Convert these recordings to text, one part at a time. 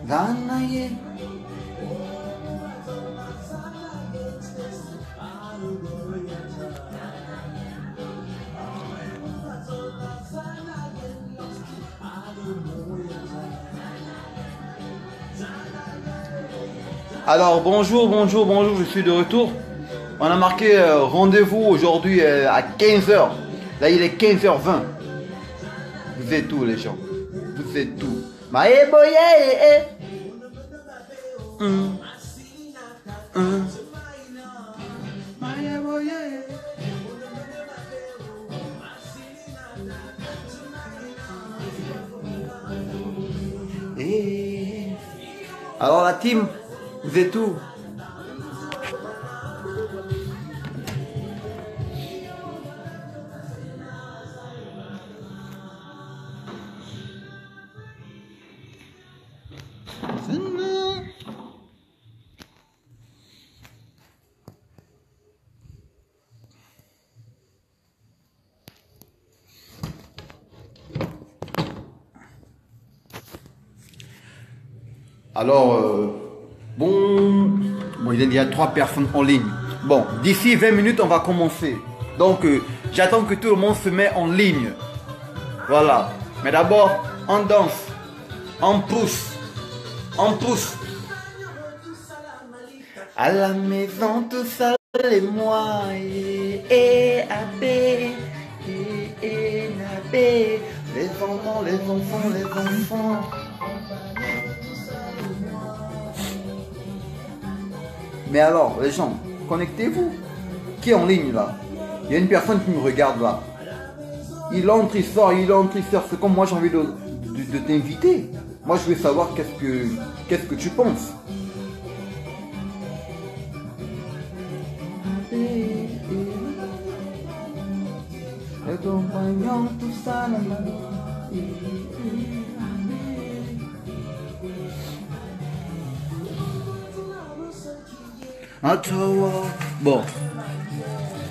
Ganaye. Alors bonjour, je suis de retour. On a marqué rendez-vous aujourd'hui à 15 h. Là il est 15h20. Vous êtes tous les gens. Vous êtes tous. Maé boye. Maé boye. Alors la team, vous êtes où? Alors, il y a 3 personnes en ligne. Bon, d'ici 20 minutes, on va commencer. Donc, j'attends que tout le monde se mette en ligne. Voilà. Mais d'abord, on danse. On pousse. On pousse. À la maison, tout seul et moi. Et abbé. Et abbé. Les enfants, les enfants, les enfants. Mais alors, les gens, connectez-vous. Qui est en ligne là? Il y a une personne qui me regarde là. Il entre, il sort, il entre, il sort. C'est comme moi j'ai envie de t'inviter. Moi je veux savoir qu'est-ce que tu penses. Bon,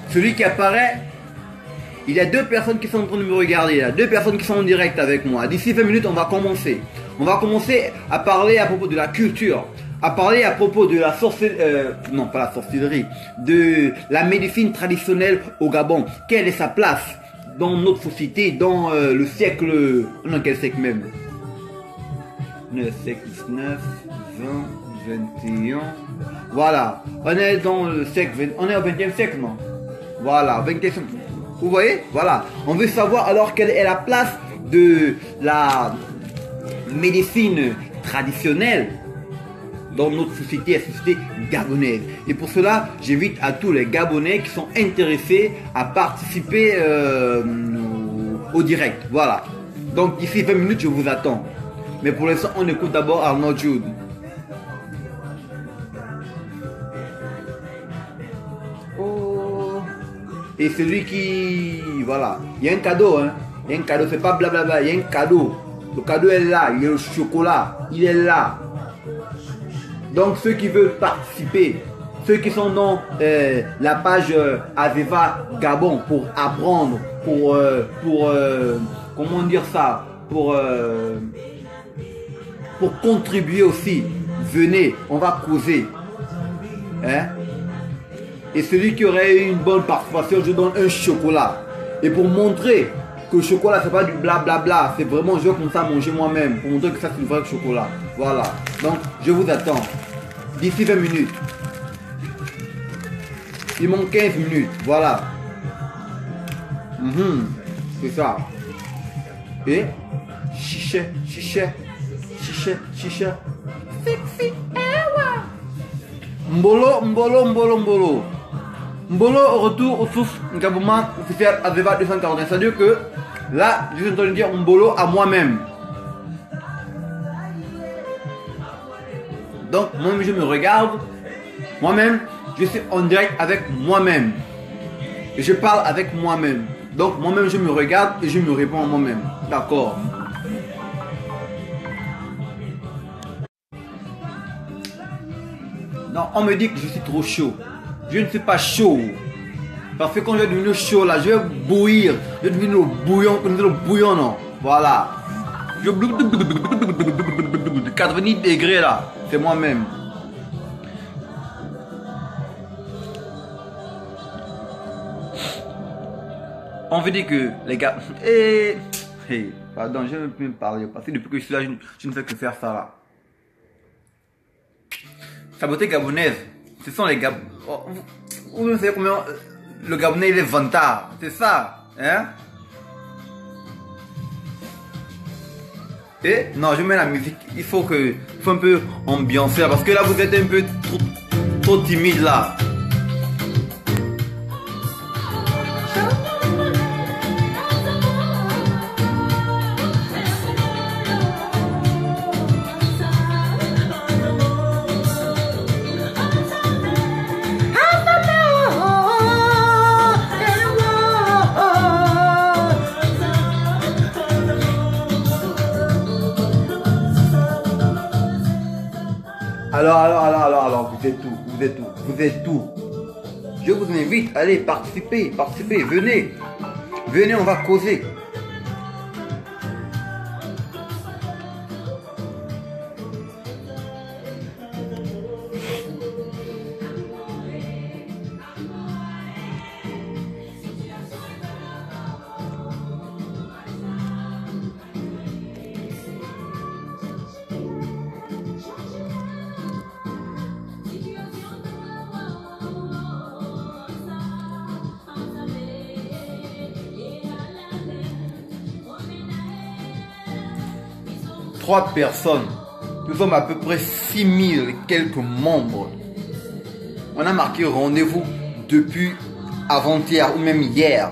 celui qui apparaît, il y a 2 personnes qui sont en train de me regarder là, 2 personnes qui sont en direct avec moi. D'ici 20 minutes, on va commencer. On va commencer à parler à propos de la culture, à parler à propos de la sorcellerie, non pas la sorcellerie, de la médecine traditionnelle au Gabon. Quelle est sa place dans notre société, dans le siècle, non quel siècle même? Le siècle 19, 20, 21... Voilà, on est dans le siècle, on est au 20e siècle, non? Voilà, 20e siècle. Vous voyez? Voilà. On veut savoir alors quelle est la place de la médecine traditionnelle dans notre société, la société gabonaise. Et pour cela, j'invite à tous les Gabonais qui sont intéressés à participer au direct. Voilà. Donc d'ici 20 minutes, je vous attends. Mais pour l'instant, on écoute d'abord Arnaud Jude. Et celui qui... Voilà. Il y a un cadeau, hein. Il y a un cadeau, c'est pas blablabla, il y a un cadeau. Le cadeau est là, il y a le chocolat, il est là. Donc ceux qui veulent participer, ceux qui sont dans la page Aveva Gabon pour apprendre, pour comment dire ça, pour contribuer aussi, venez, on va causer. Hein? Et celui qui aurait eu une bonne participation, je donne un chocolat. Et pour montrer que le chocolat, c'est pas du blablabla, c'est vraiment, je veux comme ça manger moi-même. Pour montrer que ça, c'est du vrai chocolat. Voilà. Donc, je vous attends. D'ici 20 minutes. Il manque 15 minutes. Voilà. C'est ça. Et chiché, chiché, chiché, chiché. Sexy, ewa. Mbolo, mbolo, mbolo, mbolo. Mbolo au retour au sources Gabouman officiel Aveva 241. C'est-à-dire que là, je suis en train de dire Mbolo à moi-même. Donc, moi-même, je me regarde. Moi-même, je suis en direct avec moi-même. Et je parle avec moi-même. Donc, moi-même, je me regarde et je me réponds à moi-même. D'accord. Non, on me dit que je suis trop chaud. Je ne suis pas chaud. Parce que quand je vais devenir chaud là, je vais bouillir. Je vais devenir le bouillon, non. Voilà. 90 degrés là, c'est moi-même. On veut dire que les gars... pardon, je ne peux même parler. Parce que depuis que je suis là, je ne fais que faire ça là. La beauté gabonaise, ce sont les Gabonais. Vous savez combien le Gabonais il est vantard. C'est ça. Hein? Et non, je mets la musique. Il faut un peu ambiancer. Parce que là, vous êtes un peu trop timide là. Alors, vous êtes tout. Je vous invite, allez, participez, venez, on va causer. Trois personnes, nous sommes à peu près 6000 et quelques membres. On a marqué rendez-vous depuis avant-hier ou même hier.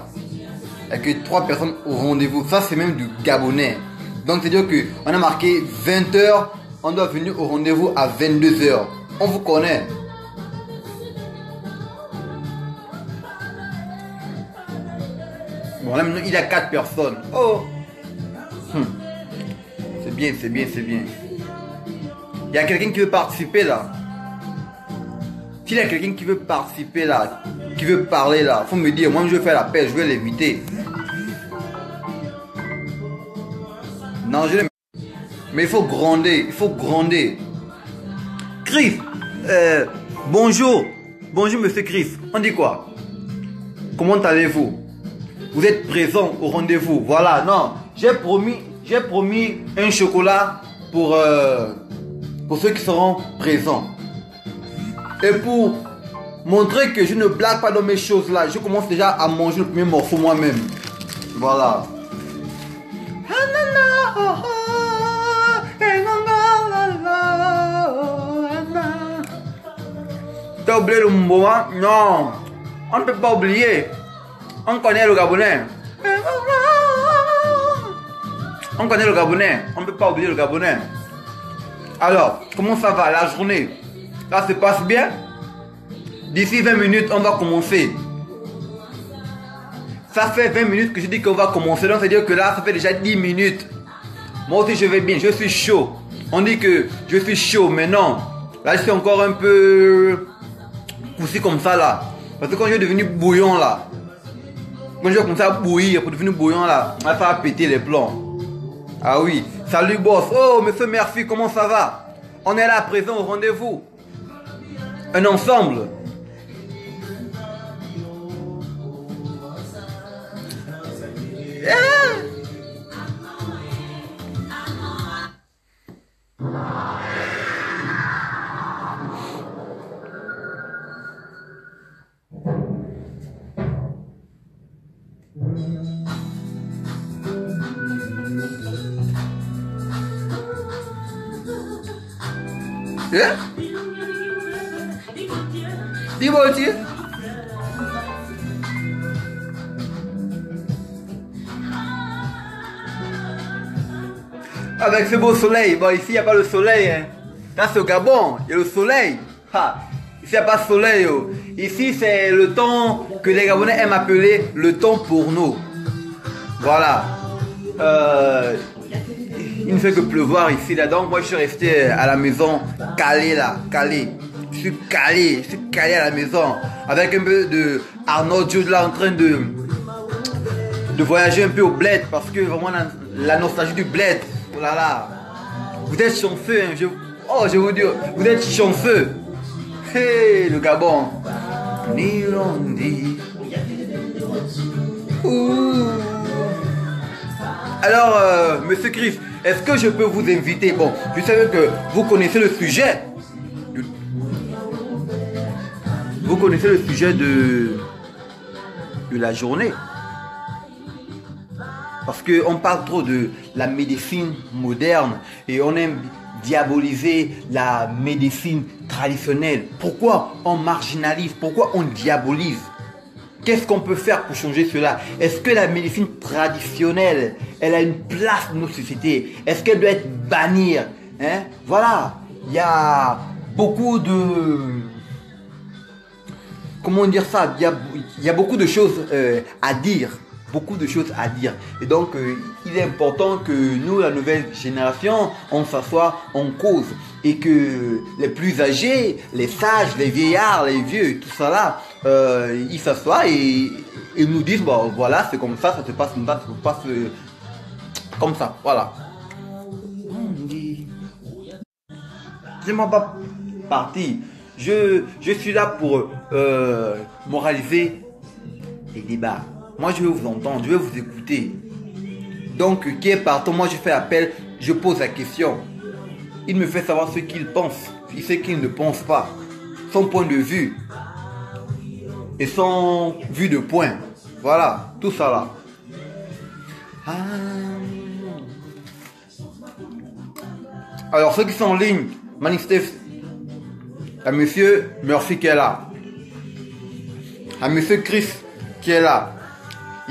Avec 3 personnes au rendez-vous. Ça c'est même du gabonais. Donc c'est à dire qu'on a marqué 20h, on doit venir au rendez-vous à 22h. On vous connaît. Bon là maintenant il y a 4 personnes. Oh. C'est bien. Il y a quelqu'un qui veut participer là. S'il y a quelqu'un qui veut participer là, qui veut parler là, faut me dire. Moi je vais faire l'appel, je vais l'éviter. Non, mais il faut gronder. Chris, bonjour monsieur Chris. On dit quoi? Comment allez-vous? Vous êtes présent au rendez-vous. Voilà, non, j'ai promis un chocolat pour ceux qui seront présents. Et pour montrer que je ne blague pas dans mes choses là, je commence déjà à manger le premier morceau moi-même. Voilà. T'as oublié le moment? Non, on ne peut pas oublier. On connaît le Gabonais. On connaît le Gabonais, on ne peut pas oublier le Gabonais. Alors, comment ça va la journée? Ça se passe bien? D'ici 20 minutes, on va commencer. Ça fait 20 minutes que je dis qu'on va commencer. Donc, c'est-à-dire que là, ça fait déjà 10 minutes. Moi aussi, je vais bien, je suis chaud. On dit que je suis chaud, mais non. Là, je suis encore un peu poussé comme ça, là. Parce que quand je vais devenir bouillon, là, quand je vais commencer à bouillir pour devenir bouillon, là, ça va péter les plombs. Ah oui, salut boss. Oh monsieur Murphy, comment ça va? On est là présent au rendez-vous. Un ensemble. Dis-moi aussi. Avec ce beau soleil, bon ici il n'y a pas le soleil. Hein. Là c'est au Gabon, il y a le soleil. Ha. Ici il n'y a pas de soleil. Oh. Ici c'est le temps que les Gabonais aiment appeler le temps pour nous. Voilà. Il ne fait que pleuvoir ici là. Donc moi je suis resté à la maison calé là, calé. Je suis calé à la maison avec un peu de Arnaud Dieu là en train de voyager un peu au bled parce que vraiment la nostalgie du bled. Oh là là. Vous êtes chanceux, hein, je vous dis, vous êtes chanceux. Hey, le Gabon. Alors, Monsieur Chris, est-ce que je peux vous inviter? Bon, je sais que vous connaissez le sujet. Vous connaissez le sujet de la journée. Parce qu'on parle trop de la médecine moderne et on aime diaboliser la médecine traditionnelle. Pourquoi on marginalise? Pourquoi on diabolise? Qu'est-ce qu'on peut faire pour changer cela? Est-ce que la médecine traditionnelle, elle a une place dans nos sociétés? Est-ce qu'elle doit être bannie, hein? Voilà, il y a beaucoup de... Comment dire ça? Il y a beaucoup de choses à dire. Beaucoup de choses à dire. Et donc, il est important que nous, la nouvelle génération, on s'assoie, on cause. Et que les plus âgés, les sages, les vieillards, les vieux, tout ça là, ils s'assoient et nous disent, bon, voilà, c'est comme ça se passe comme ça, ça se passe comme ça, voilà. Je ne m'en pas partir. Je suis là pour moraliser les débats. Moi, je vais vous entendre, je vais vous écouter. Donc, qui est partant, moi, je fais appel, je pose la question. Il me fait savoir ce qu'il pense, ce qu'il ne pense pas. Son point de vue. Et son vue de point. Voilà, tout ça là. Alors, ceux qui sont en ligne, manifestez à Monsieur Murphy qui est là. À Monsieur Chris qui est là.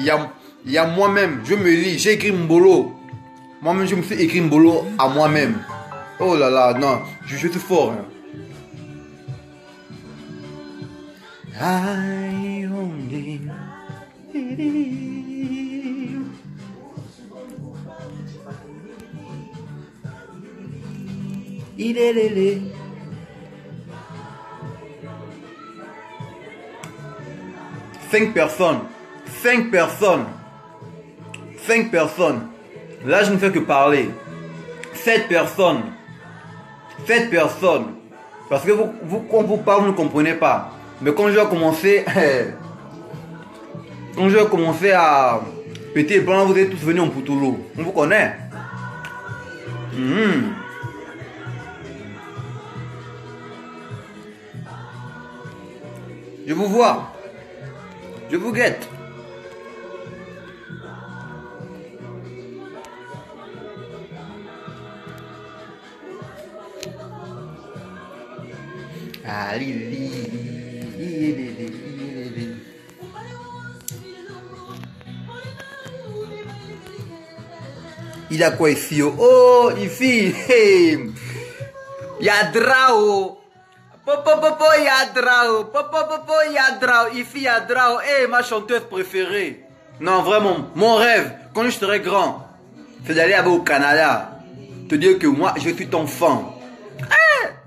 Il y a moi-même, je me lis, j'ai écrit Mbolo. Moi-même, je me suis écrit Mbolo à moi-même. Oh là là, non, je suis fort. Hein. Il est lélé. Cinq personnes. 5 personnes. Là, je ne fais que parler. 7 personnes. 7 personnes. Parce que quand vous parlez, vous ne comprenez pas. Mais quand je vais commencer... quand je vais commencer à péter, pendant vous êtes tous venus en Poutoulou. On vous connaît. Je vous vois. Je vous guette. Il a quoi ici? Oh, ici, hey. Yadrao. Popo, Yadrao. Ici, Yadrao. Hey, ma chanteuse préférée. Non, vraiment, mon rêve, quand je serai grand, c'est d'aller au Canada. Te dire que moi, je suis ton fan.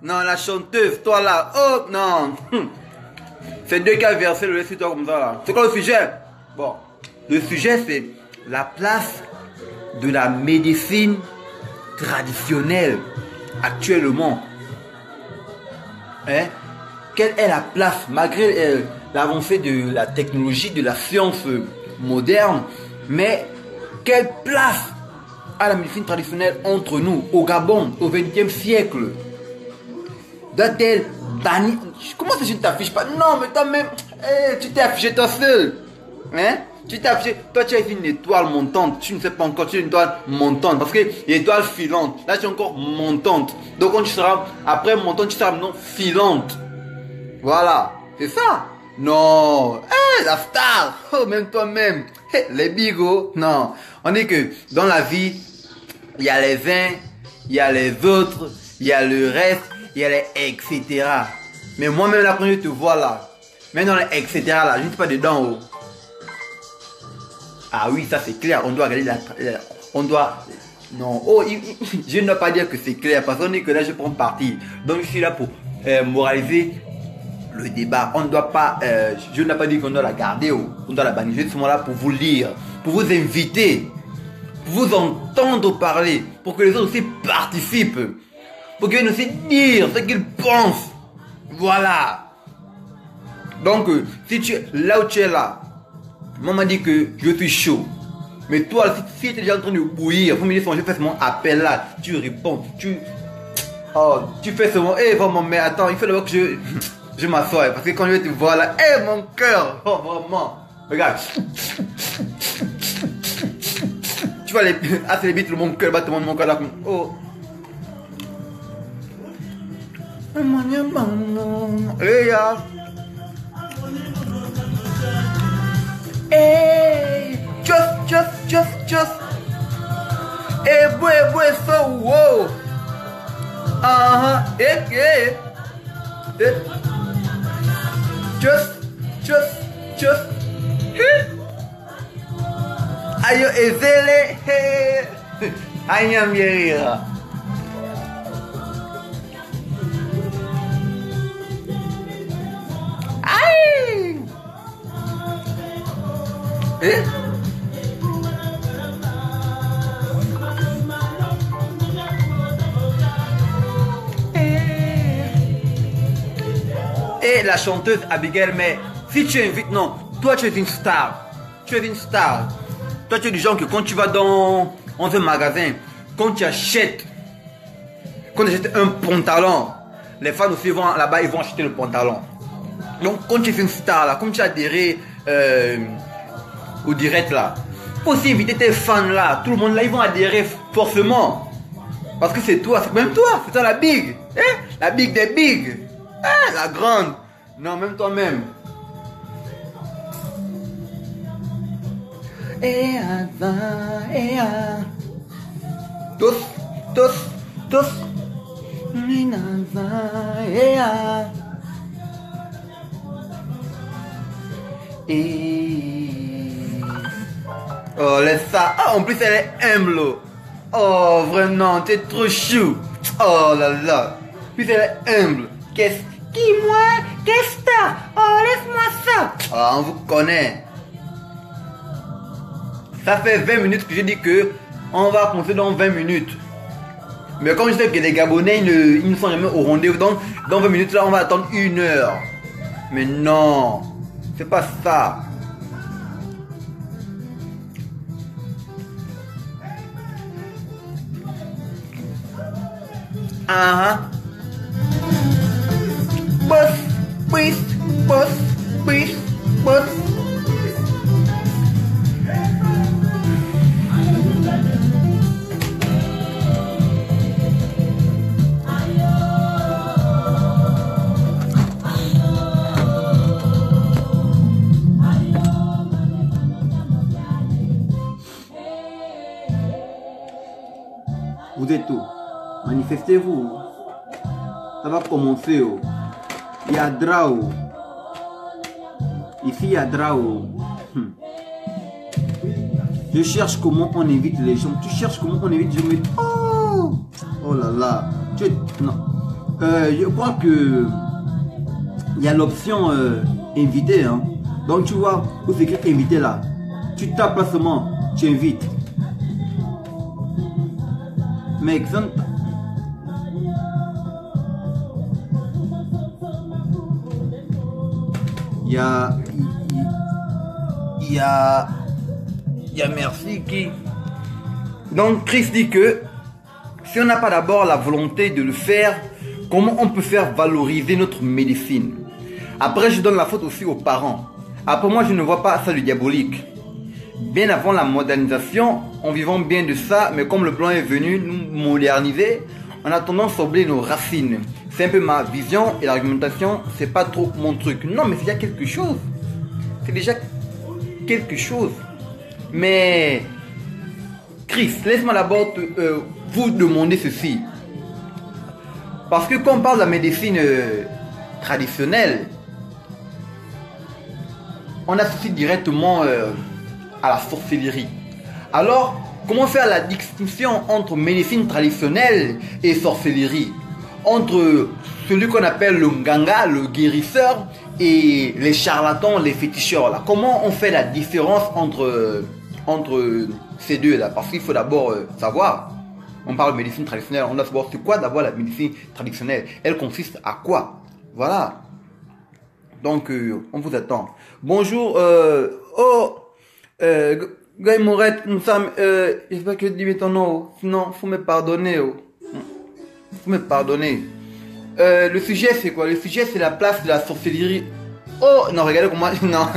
Non, la chanteuse, toi là, oh non. C'est Dieu qui a versé le lait sur toi comme ça là. C'est quoi le sujet? Bon, le sujet c'est la place de la médecine traditionnelle actuellement. Hein? Quelle est la place, malgré l'avancée de la technologie, de la science moderne, mais quelle place a la médecine traditionnelle entre nous, au Gabon, au XXe siècle? Doit-elle bannir? Comment ça je ne t'affiche pas? Non, mais toi-même, tu t'es affiché toi seul. Hein? Tu t'es affiché. Toi, tu as une étoile montante. Tu ne sais pas encore, tu as une étoile montante. Parce que l'étoile filante, là, tu es encore montante. Donc, quand tu seras, après montante, tu seras maintenant filante. Voilà. C'est ça. Non. La star. Oh, même toi-même. Les bigots. Non. On dit que dans la vie, il y a les uns, il y a les autres, il y a le reste. Il y a les etc. Mais moi-même là quand je te vois là, même dans les etc. là, je ne suis pas dedans. Oh. Ah oui, ça c'est clair. On doit regarder on doit... Non, oh, je ne dois pas dire que c'est clair parce qu'on dit que là je prends parti. Donc je suis là pour moraliser le débat. On ne doit pas, je n'ai pas dit qu'on doit la garder, on doit la bannir. Je suis seulement là pour vous lire, pour vous inviter, pour vous entendre parler, pour que les autres aussi participent, pour qu'ils viennent aussi dire ce qu'ils pensent. Voilà. Donc, si tu es là où tu es là, maman m'a dit que je suis chaud. Mais toi, si tu es déjà en train de bouillir, vous me dites, je fais mon appel là, tu réponds, tu fais seulement, vraiment, mais attends, il faut d'abord que je m'assoie, parce que quand je vais te voir là, mon cœur, oh vraiment, regarde. Tu vois, assez vite, mon cœur bat mon cœur là, oh. Hey, just. Hey, boy, so wow. Hey. Just. Ayo, ezele, hey. Anyam yerira. Et la chanteuse Abigail, mais si tu invites, non, toi tu es une star. Tu es une star. Toi tu es du genre que quand tu vas dans un magasin, quand tu achètes un pantalon, les fans aussi vont là-bas, ils vont acheter le pantalon. Donc quand tu es une star là, comme tu as adhéré au direct là, faut aussi inviter tes fans là, tout le monde là, ils vont adhérer forcément. Parce que c'est toi, c'est même toi, c'est toi la big. La big des big. La grande. Non, même toi-même. Tous. Oh, laisse ça. Ah, en plus, elle est humble. Oh, vraiment, t'es trop chou. Oh là là. Puis elle est humble. Qu'est-ce que t'as? Oh, laisse-moi ça. Ah, on vous connaît. Ça fait 20 minutes que j'ai dit que on va commencer dans 20 minutes. Mais comme je sais que les Gabonais, ils ne sont jamais au rendez-vous. Dans 20 minutes, là, on va attendre 1 heure. Mais non, c'est pas ça. Boss. Vous êtes où? Manifestez-vous. Ça va commencer. Il y a Drao. Ici, il y a Drao. Je cherche comment on invite les gens. Tu cherches comment on invite les gens. Oh là là. Non. Je crois que il y a l'option inviter. Hein. Donc tu vois, où c'est écrit inviter là. Tu tapes pas seulement, tu invites. Mais exemple. Il y a merci qui. Donc Christ dit que si on n'a pas d'abord la volonté de le faire, comment on peut faire valoriser notre médecine? Après, je donne la faute aussi aux parents. Après, moi, je ne vois pas ça de diabolique. Bien avant la modernisation, en vivant bien de ça, mais comme le blanc est venu nous moderniser, on a tendance à oublier nos racines. C'est un peu ma vision et l'argumentation, c'est pas trop mon truc. Non, mais c'est déjà quelque chose. C'est déjà quelque chose. Mais, Chris, laisse-moi d'abord vous demander ceci. Parce que quand on parle de la médecine traditionnelle, on associe directement à la sorcellerie. Alors, comment faire la distinction entre médecine traditionnelle et sorcellerie? entre celui qu'on appelle le nganga, le guérisseur, et les charlatans, les féticheurs là. Comment on fait la différence entre ces deux là? Parce qu'il faut d'abord savoir. On parle de médecine traditionnelle, on doit savoir c'est quoi d'abord la médecine traditionnelle. Elle consiste à quoi? Voilà. Donc on vous attend. Bonjour. Guy Mourette, nous sommes. J'espère que je dis ton nom. Sinon, faut me pardonner. Faut me pardonner. Le sujet c'est quoi? Le sujet c'est la place de la sorcellerie. Oh non, regardez comment. Non,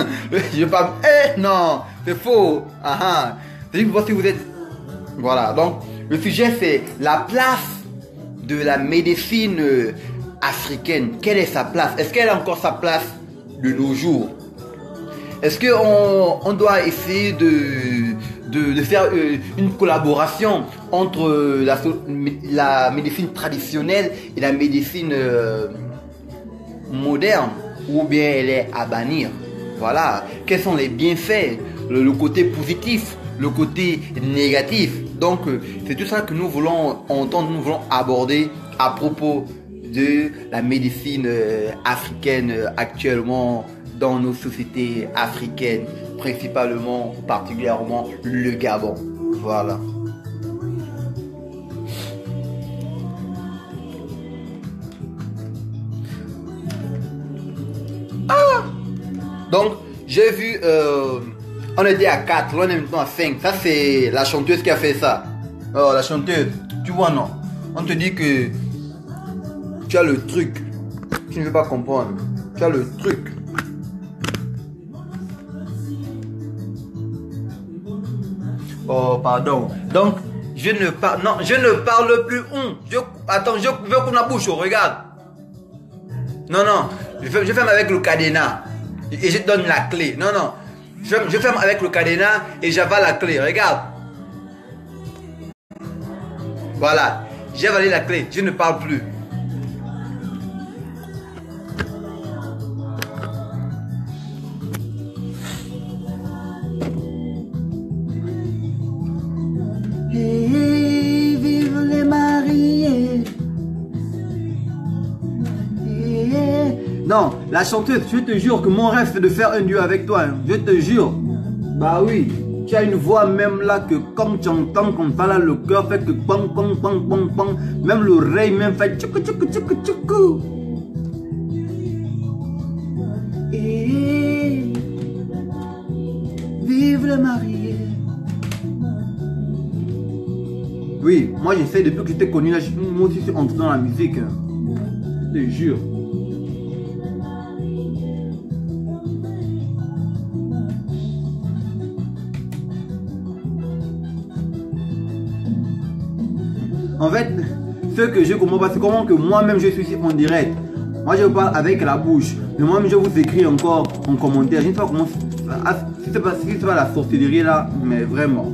je parle. Non, c'est faux. C'est juste pour voir si vous êtes. Voilà, donc le sujet c'est la place de la médecine africaine. Quelle est sa place? Est-ce qu'elle a encore sa place de nos jours? Est-ce qu'on doit essayer de faire une collaboration entre la médecine traditionnelle et la médecine moderne, ou bien elle est à bannir? Voilà. Quels sont les bienfaits, le côté positif, le côté négatif? Donc c'est tout ça que nous voulons entendre, nous voulons aborder à propos de la médecine africaine actuellement dans nos sociétés africaines, principalement, particulièrement le Gabon. Voilà. Donc, j'ai vu, on était à 4, là on est maintenant à 5. Ça, c'est la chanteuse qui a fait ça. Oh, la chanteuse, tu vois, non? On te dit que tu as le truc. Tu ne veux pas comprendre. Tu as le truc. Oh, pardon. Donc, je ne parle plus. Attends, je veux qu'on la bouche, regarde. Non, je ferme avec le cadenas. Et je donne la clé. Non. Je ferme avec le cadenas et j'avale la clé. Regarde. Voilà. J'ai avalé la clé. Je ne parle plus. Hey, vive les mariés. Non, la chanteuse, je te jure que mon rêve c'est de faire un duo avec toi. Hein. Je te jure. Bah oui, tu as une voix même là que quand tu entends comme ça là, le cœur fait que pang pang pang pang pang. Même l'oreille même fait tchoukou tchoukou tchoukou tchoukou. Hey, vive les mariés. Oui, moi j'essaie depuis que je t'ai connu là, moi aussi je suis entré dans la musique. Hein. Je te jure. En fait, ce que je comprends pas, c'est comment que moi-même je suis ici en direct. Moi je parle avec la bouche, mais moi-même je vous écris encore en commentaire. Je ne sais pas comment. Si c'est pas la sorcellerie là, mais vraiment.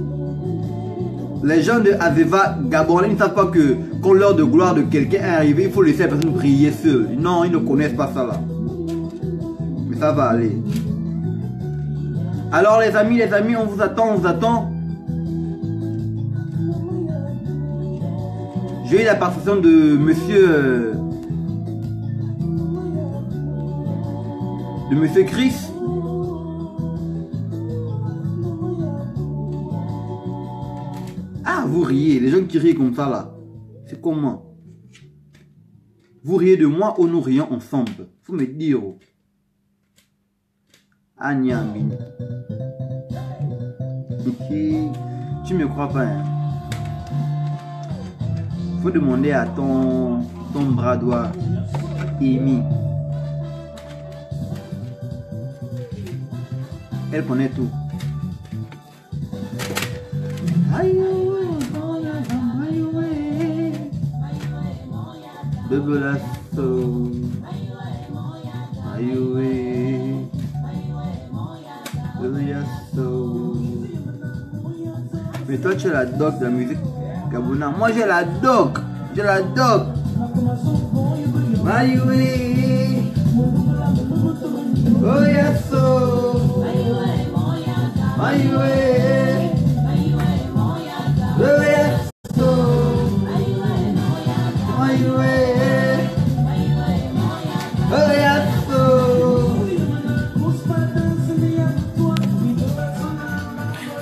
Les gens de Azeva, Gabon, ils ne savent pas que quand l'heure de gloire de quelqu'un est arrivée, il faut laisser la personne briller seule. Non, ils ne connaissent pas ça là. Mais ça va aller. Alors les amis, on vous attend, J'ai eu la participation de monsieur... de monsieur Chris. Ah, vous riez, les gens qui rient comme ça là. C'est comment? Vous riez de moi ou nous rions ensemble? Faut me dire. Agnambine. Ok. Tu me crois pas, hein? Faut demander à ton bras droit, Amy. Elle connaît tout. Bebelasso. Ayoué. Bebelasso. Mais toi tu es la doc de la musique gabonaise. Moi j'ai la doc. Ayoué. Oyasso. Ayoué. Oyasso. Ayoué.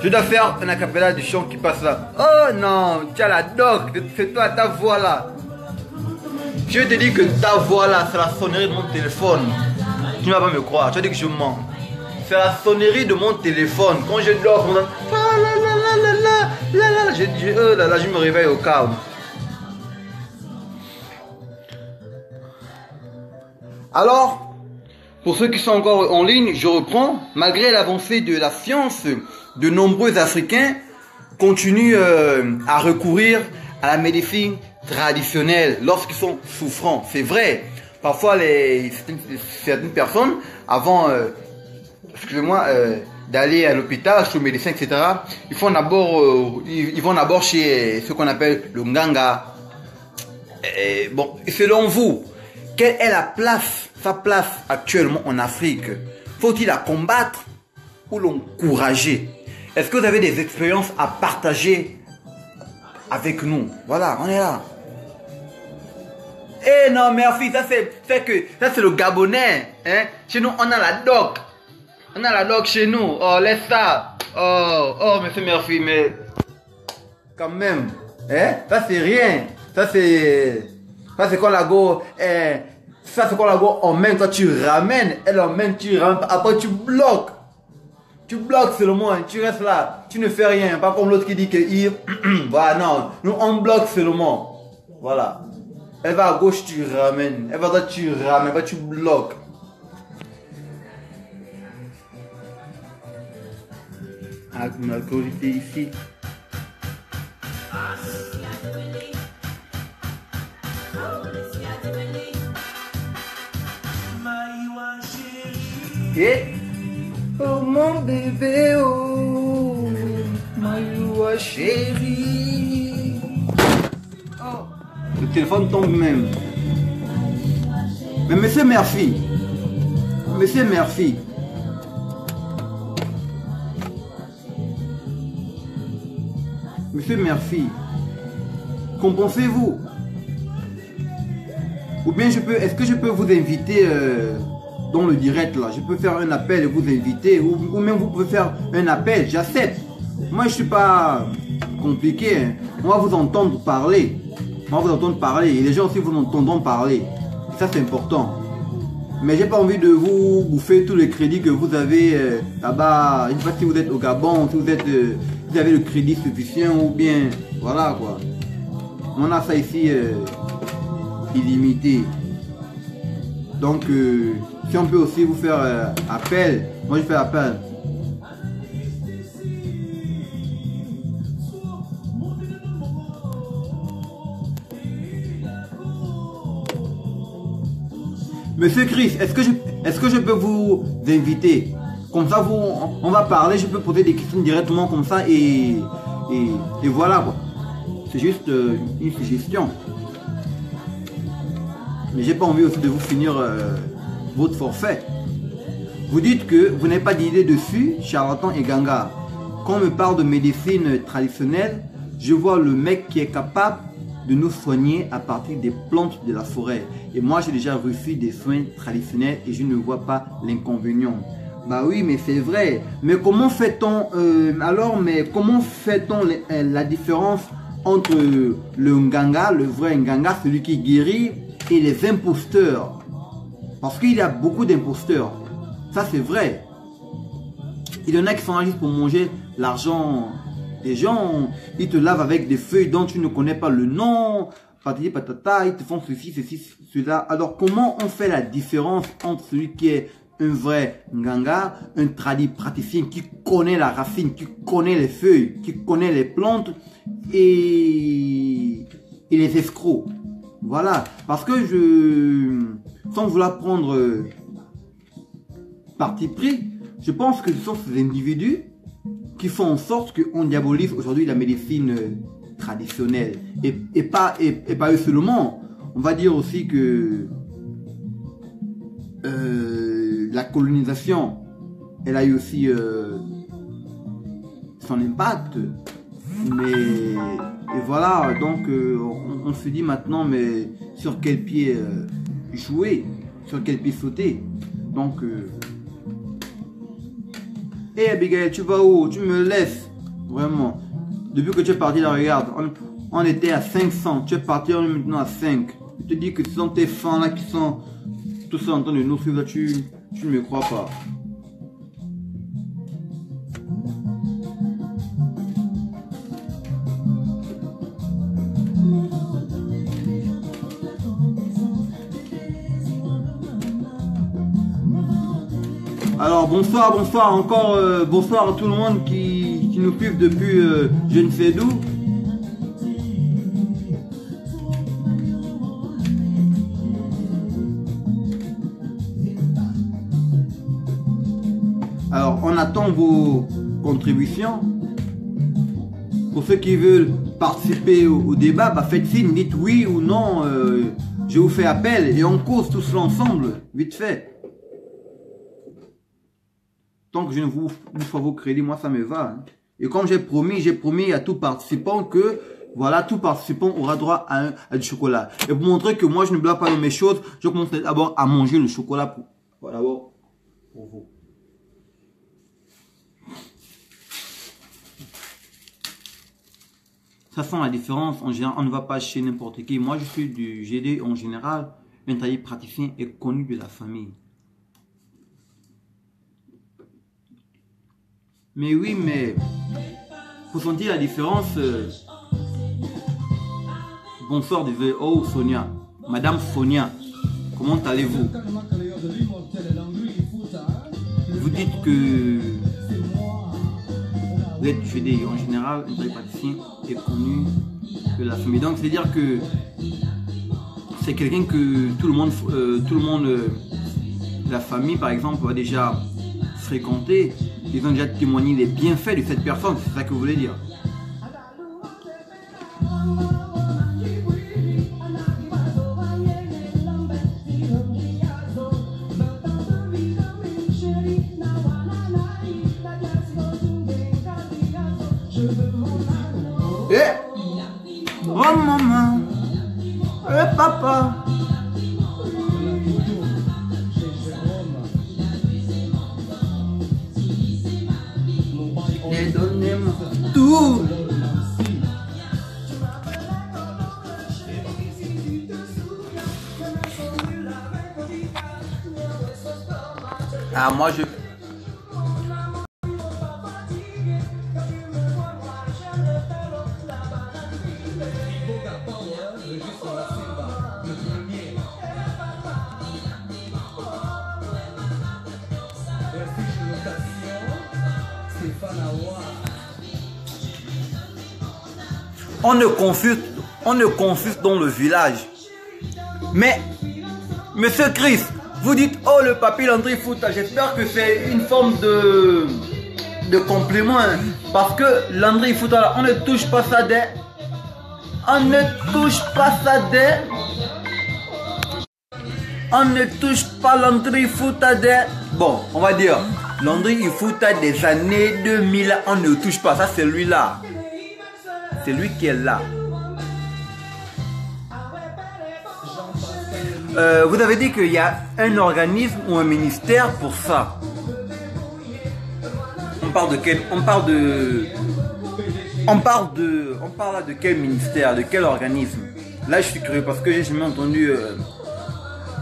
Je dois faire un acapella du chant qui passe là. Oh non, tu as la doc, c'est toi, ta voix là. Je te dis que ta voix là, c'est la sonnerie de mon téléphone. Tu ne vas pas me croire, tu vas dire que je mens. C'est la sonnerie de mon téléphone. Quand je dors, on entend... je me réveille au calme. Alors, pour ceux qui sont encore en ligne, je reprends. Malgré l'avancée de la science, de nombreux Africains continuent à recourir à la médecine traditionnelle lorsqu'ils sont souffrants. C'est vrai. Parfois, certaines personnes, avant, excusez-moi, d'aller à l'hôpital, chez le médecin, etc., ils vont d'abord chez ce qu'on appelle le nganga. Bon, selon vous, quelle est sa place actuellement en Afrique? Faut-il la combattre ou l'encourager? Est-ce que vous avez des expériences à partager avec nous? Voilà, on est là. Eh non, merci, ça c'est le Gabonais. Hein? Chez nous, on a la doc. On a la doc chez nous. Oh, laisse ça. Oh, monsieur merci, mais quand même. Hein? Ça c'est rien. Ça c'est quoi la go? Ça c'est quoi la go? En main, toi tu ramènes. Elle en main, tu ramènes. Après tu bloques. Tu bloques seulement. Tu restes là. Tu ne fais rien. Pas comme l'autre qui dit que il. Voilà, non. Nous on bloque seulement. Voilà. Elle va à gauche, tu ramènes. Elle va à droite, tu ramènes. Bah, tu bloques. Ah, une alcoolité ici. Et oh mon bébé, oh Mayoua chérie. Oh, le téléphone tombe même. Mais monsieur Murphy, monsieur Murphy, monsieur Murphy, compensez-vous? Ou bien est-ce que je peux vous inviter dans le direct là? Je peux faire un appel et vous inviter, ou même vous pouvez faire un appel, j'accepte. Moi je suis pas compliqué, hein. On va vous entendre parler. On va vous entendre parler et les gens aussi vous entendront parler. Et ça c'est important. Mais j'ai pas envie de vous bouffer tous les crédits que vous avez là-bas. Je ne sais pas si vous êtes au Gabon, si vous avez le crédit suffisant ou bien voilà quoi. On a ça ici illimité. Donc si on peut aussi vous faire appel, moi je fais appel. Monsieur Chris, est-ce que je peux vous inviter? Comme ça, on va parler, je peux poser des questions directement comme ça et voilà quoi. C'est juste une suggestion. Mais j'ai pas envie aussi de vous finir votre forfait. Vous dites que vous n'avez pas d'idée dessus, charlatan et ganga. Quand on me parle de médecine traditionnelle, je vois le mec qui est capable de nous soigner à partir des plantes de la forêt. Et moi, j'ai déjà reçu des soins traditionnels et je ne vois pas l'inconvénient. Bah oui, mais c'est vrai. Mais comment fait-on mais comment fait-on la différence entre le nganga, le vrai nganga, celui qui guérit, et les imposteurs? Parce qu'il y a beaucoup d'imposteurs. Ça, c'est vrai. Il y en a qui sont là juste pour manger l'argent. Les gens, ils te lavent avec des feuilles dont tu ne connais pas le nom, patati patata, ils te font ceci, cela. Alors comment on fait la différence entre celui qui est un vrai nganga, un praticien qui connaît la racine, qui connaît les feuilles, qui connaît les plantes et les escrocs? Voilà, parce que sans vouloir prendre parti pris, je pense que ce sont ces individus qui font en sorte qu'on diabolise aujourd'hui la médecine traditionnelle. Et pas eux seulement. On va dire aussi que la colonisation, elle a eu aussi son impact. Et voilà, donc on se dit maintenant, mais sur quel pied jouer, sur quel pied sauter. Donc... Hey Abigail, tu vas où? Tu me laisses. Vraiment. Depuis que tu es parti là, regarde, on était à 500. Tu es parti, on est maintenant à 5. Je te dis que ce sont tes fans là qui sont tous en train de nous suivre. Tu ne me crois pas. Alors bonsoir encore, bonsoir à tout le monde qui nous suit depuis je ne sais d'où. Alors on attend vos contributions. Pour ceux qui veulent participer au débat, bah faites signe, dites oui ou non, je vous fais appel et on cause tous ensemble, vite fait. Tant que je ne vous fais vos crédits, moi ça me va. Hein. Et comme j'ai promis à tout participant que, voilà, tout participant aura droit à du chocolat. Et pour montrer que moi je ne blague pas de mes choses, je commence d'abord à manger le chocolat pour vous. Ça sent la différence. En général, on ne va pas chez n'importe qui. Moi je suis du GD en général, un tailleur praticien et connu de la famille. Mais oui, mais faut sentir la différence. Bonsoir, désolé. Oh, Sonia. Madame Sonia, comment allez-vous? Vous dites que vous êtes GD en général, un tailleur praticien est connu de la famille. Donc, c'est-à-dire que c'est quelqu'un que tout le monde, la famille par exemple, a déjà fréquenté. Ils ont déjà témoigné les bienfaits de cette personne, c'est ça que vous voulez dire. Oh maman, papa. Donnez-moi tout. Ah, moi je... On ne confuse dans le village. Mais, Monsieur Chris, vous dites, oh le papy Landry Foot, j'espère que c'est une forme de compliment. Hein, parce que Landry Foot, on ne touche pas ça des... On ne touche pas ça des... On ne touche pas Landry Foot des... Bon, on va dire, Landry Foot des années 2000, on ne touche pas. Ça, c'est lui-là. C'est lui qui est là. Vous avez dit qu'il y a un organisme ou un ministère pour ça. On parle là de quel ministère, de quel organisme? Là, je suis curieux parce que j'ai jamais entendu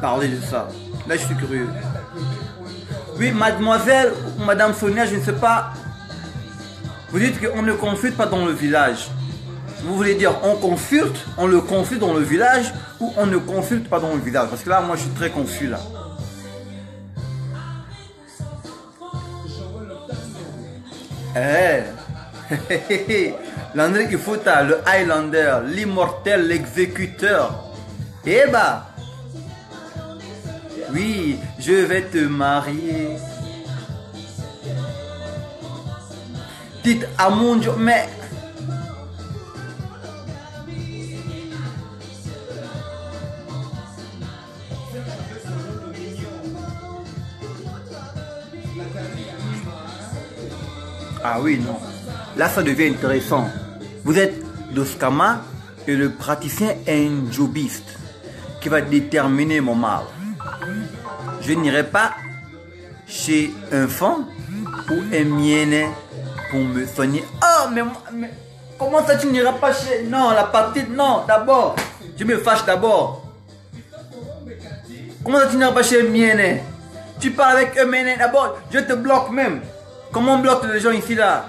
parler de ça. Là, je suis curieux. Oui, mademoiselle ou madame Sonia, je ne sais pas. Vous dites qu'on ne consulte pas dans le village. Vous voulez dire on le consulte dans le village ou on ne consulte pas dans le village? Parce que là, moi, je suis très confus là. Landry Ifuta, le Highlander, l'immortel, l'exécuteur. Eh bah, oui, je vais te marier. Dites à mon Dieu, mais... Ah oui, non. Là, ça devient intéressant. Vous êtes Doskama et le praticien est un jobiste qui va déterminer mon mal. Je n'irai pas chez un fan ou un miennet pour me soigner. Oh, mais comment ça tu n'iras pas chez... Non, la petite, non, d'abord. Je me fâche d'abord. Comment ça tu n'iras pas chez Mienne? Tu parles avec eux, mais d'abord, je te bloque même. Comment on bloque les gens ici, là?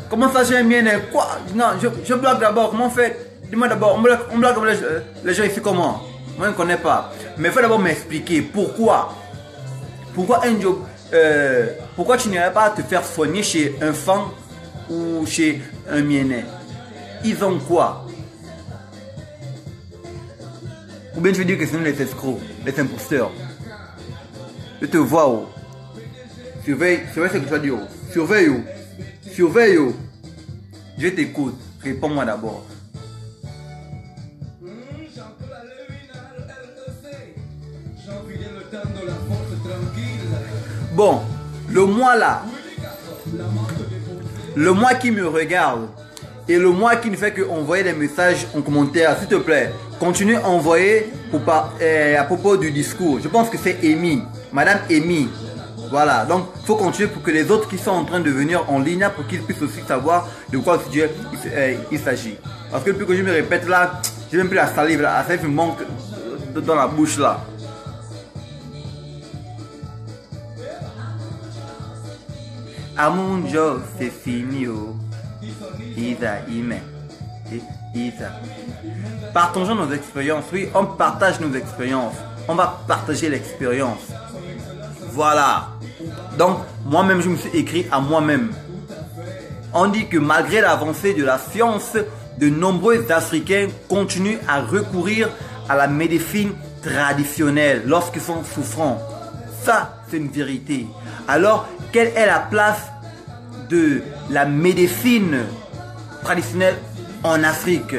Comment ça chez Mienne? Quoi? Non, je bloque d'abord. Comment on fait? Dis-moi d'abord, on bloque les gens ici comment? Moi, je ne connais pas. Mais il faut d'abord m'expliquer pourquoi. Pourquoi un job... pourquoi tu n'irais pas te faire soigner chez un fan ou chez un miennet? Ils ont quoi? Ou bien tu veux dire que c'est les escrocs, les imposteurs? Je te vois, oh. Surveille ce que tu vas dire, oh. Surveille, oh. Surveille, oh. Je t'écoute. Réponds-moi d'abord. Bon, le moi là, le moi qui me regarde et le moi qui ne fait qu'envoyer des messages en commentaire, s'il te plaît, continue à envoyer à propos du discours. Je pense que c'est Amy, Madame Amy. Voilà, donc il faut continuer pour que les autres qui sont en train de venir en ligne, pour qu'ils puissent aussi savoir de quoi il s'agit. Parce que plus que je me répète là, j'ai même plus la salive là, la salive me manque dans la bouche là. À mon job, c'est fini, oh. Isa. Partageons nos expériences. Oui, on partage nos expériences. On va partager l'expérience. Voilà. Donc, moi-même, je me suis écrit à moi-même. On dit que malgré l'avancée de la science, de nombreux Africains continuent à recourir à la médecine traditionnelle lorsqu'ils sont souffrants. Ça, c'est une vérité. Alors, quelle est la place de la médecine traditionnelle en Afrique?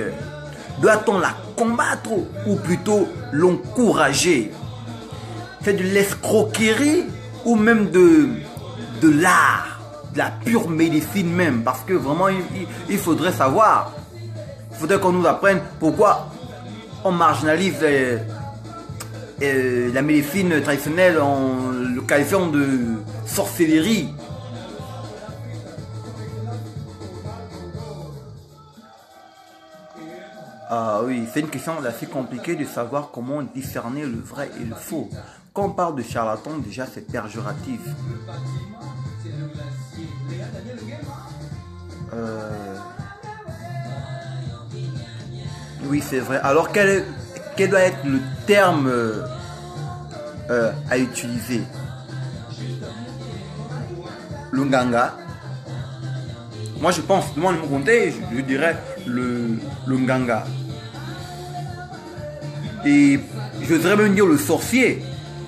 Doit-on la combattre ou plutôt l'encourager? C'est de l'escroquerie ou même de l'art, de la pure médecine même? Parce que vraiment, il faudrait savoir. Il faudrait qu'on nous apprenne pourquoi on marginalise la médecine traditionnelle en le qualifiant de sorcellerie. Ah oui, c'est une question assez compliquée de savoir comment discerner le vrai et le faux. Quand on parle de charlatan, déjà c'est péjoratif. Oui, c'est vrai. Alors quel doit être le terme à utiliser? L'unganga. Moi je pense, moi de mon côté, je dirais le nganga. Et je voudrais même dire le sorcier.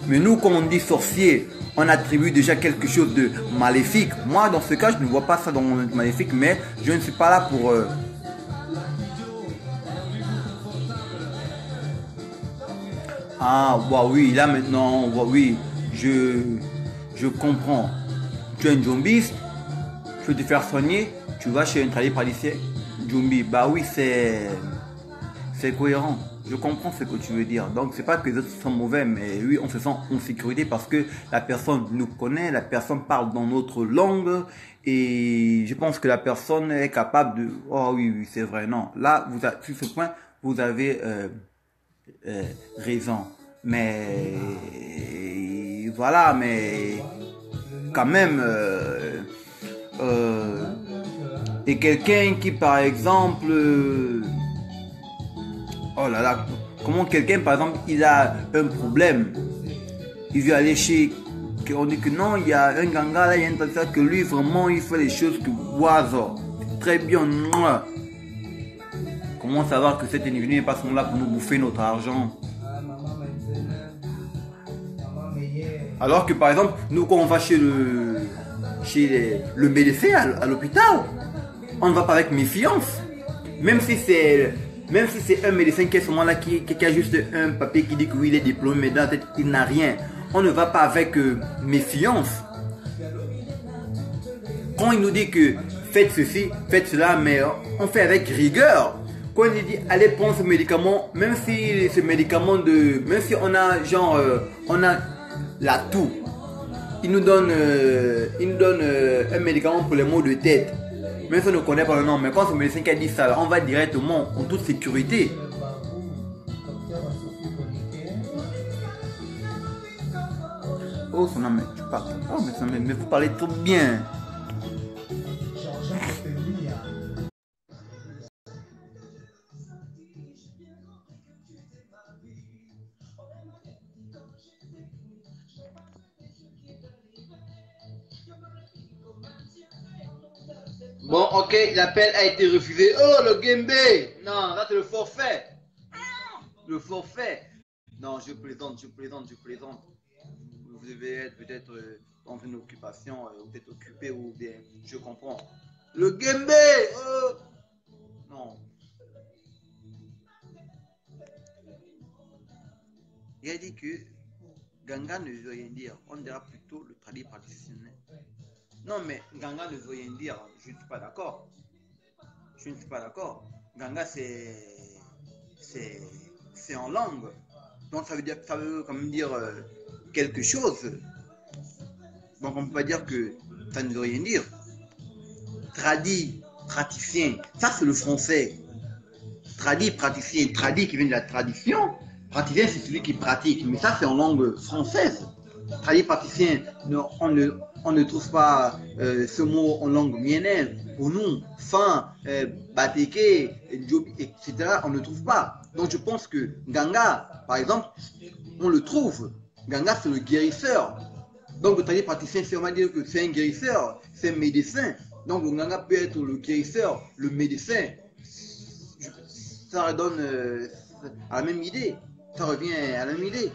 Mais nous, quand on dit sorcier, on attribue déjà quelque chose de maléfique. Moi, dans ce cas, je ne vois pas ça dans mon maléfique, mais je ne suis pas là pour... Ah, bah oui, là maintenant, bah oui, je comprends. Tu es un zombiste, tu veux te faire soigner, tu vas chez un tradipraticien, zombie. Bah oui, c'est cohérent. Je comprends ce que tu veux dire. Donc, c'est pas que les autres sont mauvais, mais oui, on se sent en sécurité parce que la personne nous connaît, la personne parle dans notre langue et je pense que la personne est capable de... Oh oui, oui, c'est vrai. Non, là, sur ce point, vous avez raison. Mais voilà, mais quand même... et quelqu'un qui, par exemple... oh là là, comment quelqu'un, par exemple, il a un problème, il veut aller chez... On dit que non, il y a un ganga là, il y a un tas que lui, vraiment, il fait les choses que oiseau. Très bien. Comment savoir que cet individu n'est pas là pour nous bouffer notre argent? Alors que, par exemple, nous, quand on va chez le médecin à l'hôpital, on ne va pas avec méfiance. Même si c'est un médecin qui est ce moment-là, qui a juste un papier qui dit que oui, il est diplômé, mais dans la tête, il n'a rien. On ne va pas avec méfiance. Quand il nous dit que faites ceci, faites cela, mais on fait avec rigueur. Quand il dit allez prendre ce médicament, même si ce médicament même si on a genre, on a la toux. il nous donne un médicament pour les maux de tête. Même si on ne connaît pas le nom, mais quand c'est le médecin qui a dit ça, on va directement en toute sécurité. Oh, son nom, mais tu parles. Oh, mais vous parlez trop bien. Bon, ok, l'appel a été refusé. Oh, le Gembe! Non, là, c'est le forfait. Le forfait. Non, je plaisante. Vous devez être peut-être dans une occupation, vous êtes occupé ou bien, je comprends. Le Gembe! Oh! Non. Il a dit que Ganga ne veut rien dire. On dira plutôt le tradit traditionnel. Non, mais Ganga ne veut rien dire. Je ne suis pas d'accord. Ganga, c'est en langue. Donc ça veut quand même dire quelque chose. Donc on ne peut pas dire que ça ne veut rien dire. Tradit, praticien, ça c'est le français. Tradit, praticien, tradit qui vient de la tradition. Praticien, c'est celui qui pratique, mais ça c'est en langue française. Tradit, praticien, on ne trouve pas ce mot en langue miennaise. Pour nous, fin, bateke, jobi, etc., on ne trouve pas. Donc je pense que Ganga, par exemple, on le trouve. Ganga, c'est le guérisseur. Donc le tradit praticien, c'est on va dire que c'est un guérisseur, c'est un médecin. Donc le Ganga peut être le guérisseur, le médecin. Ça redonne à la même idée. Ça revient à la même idée.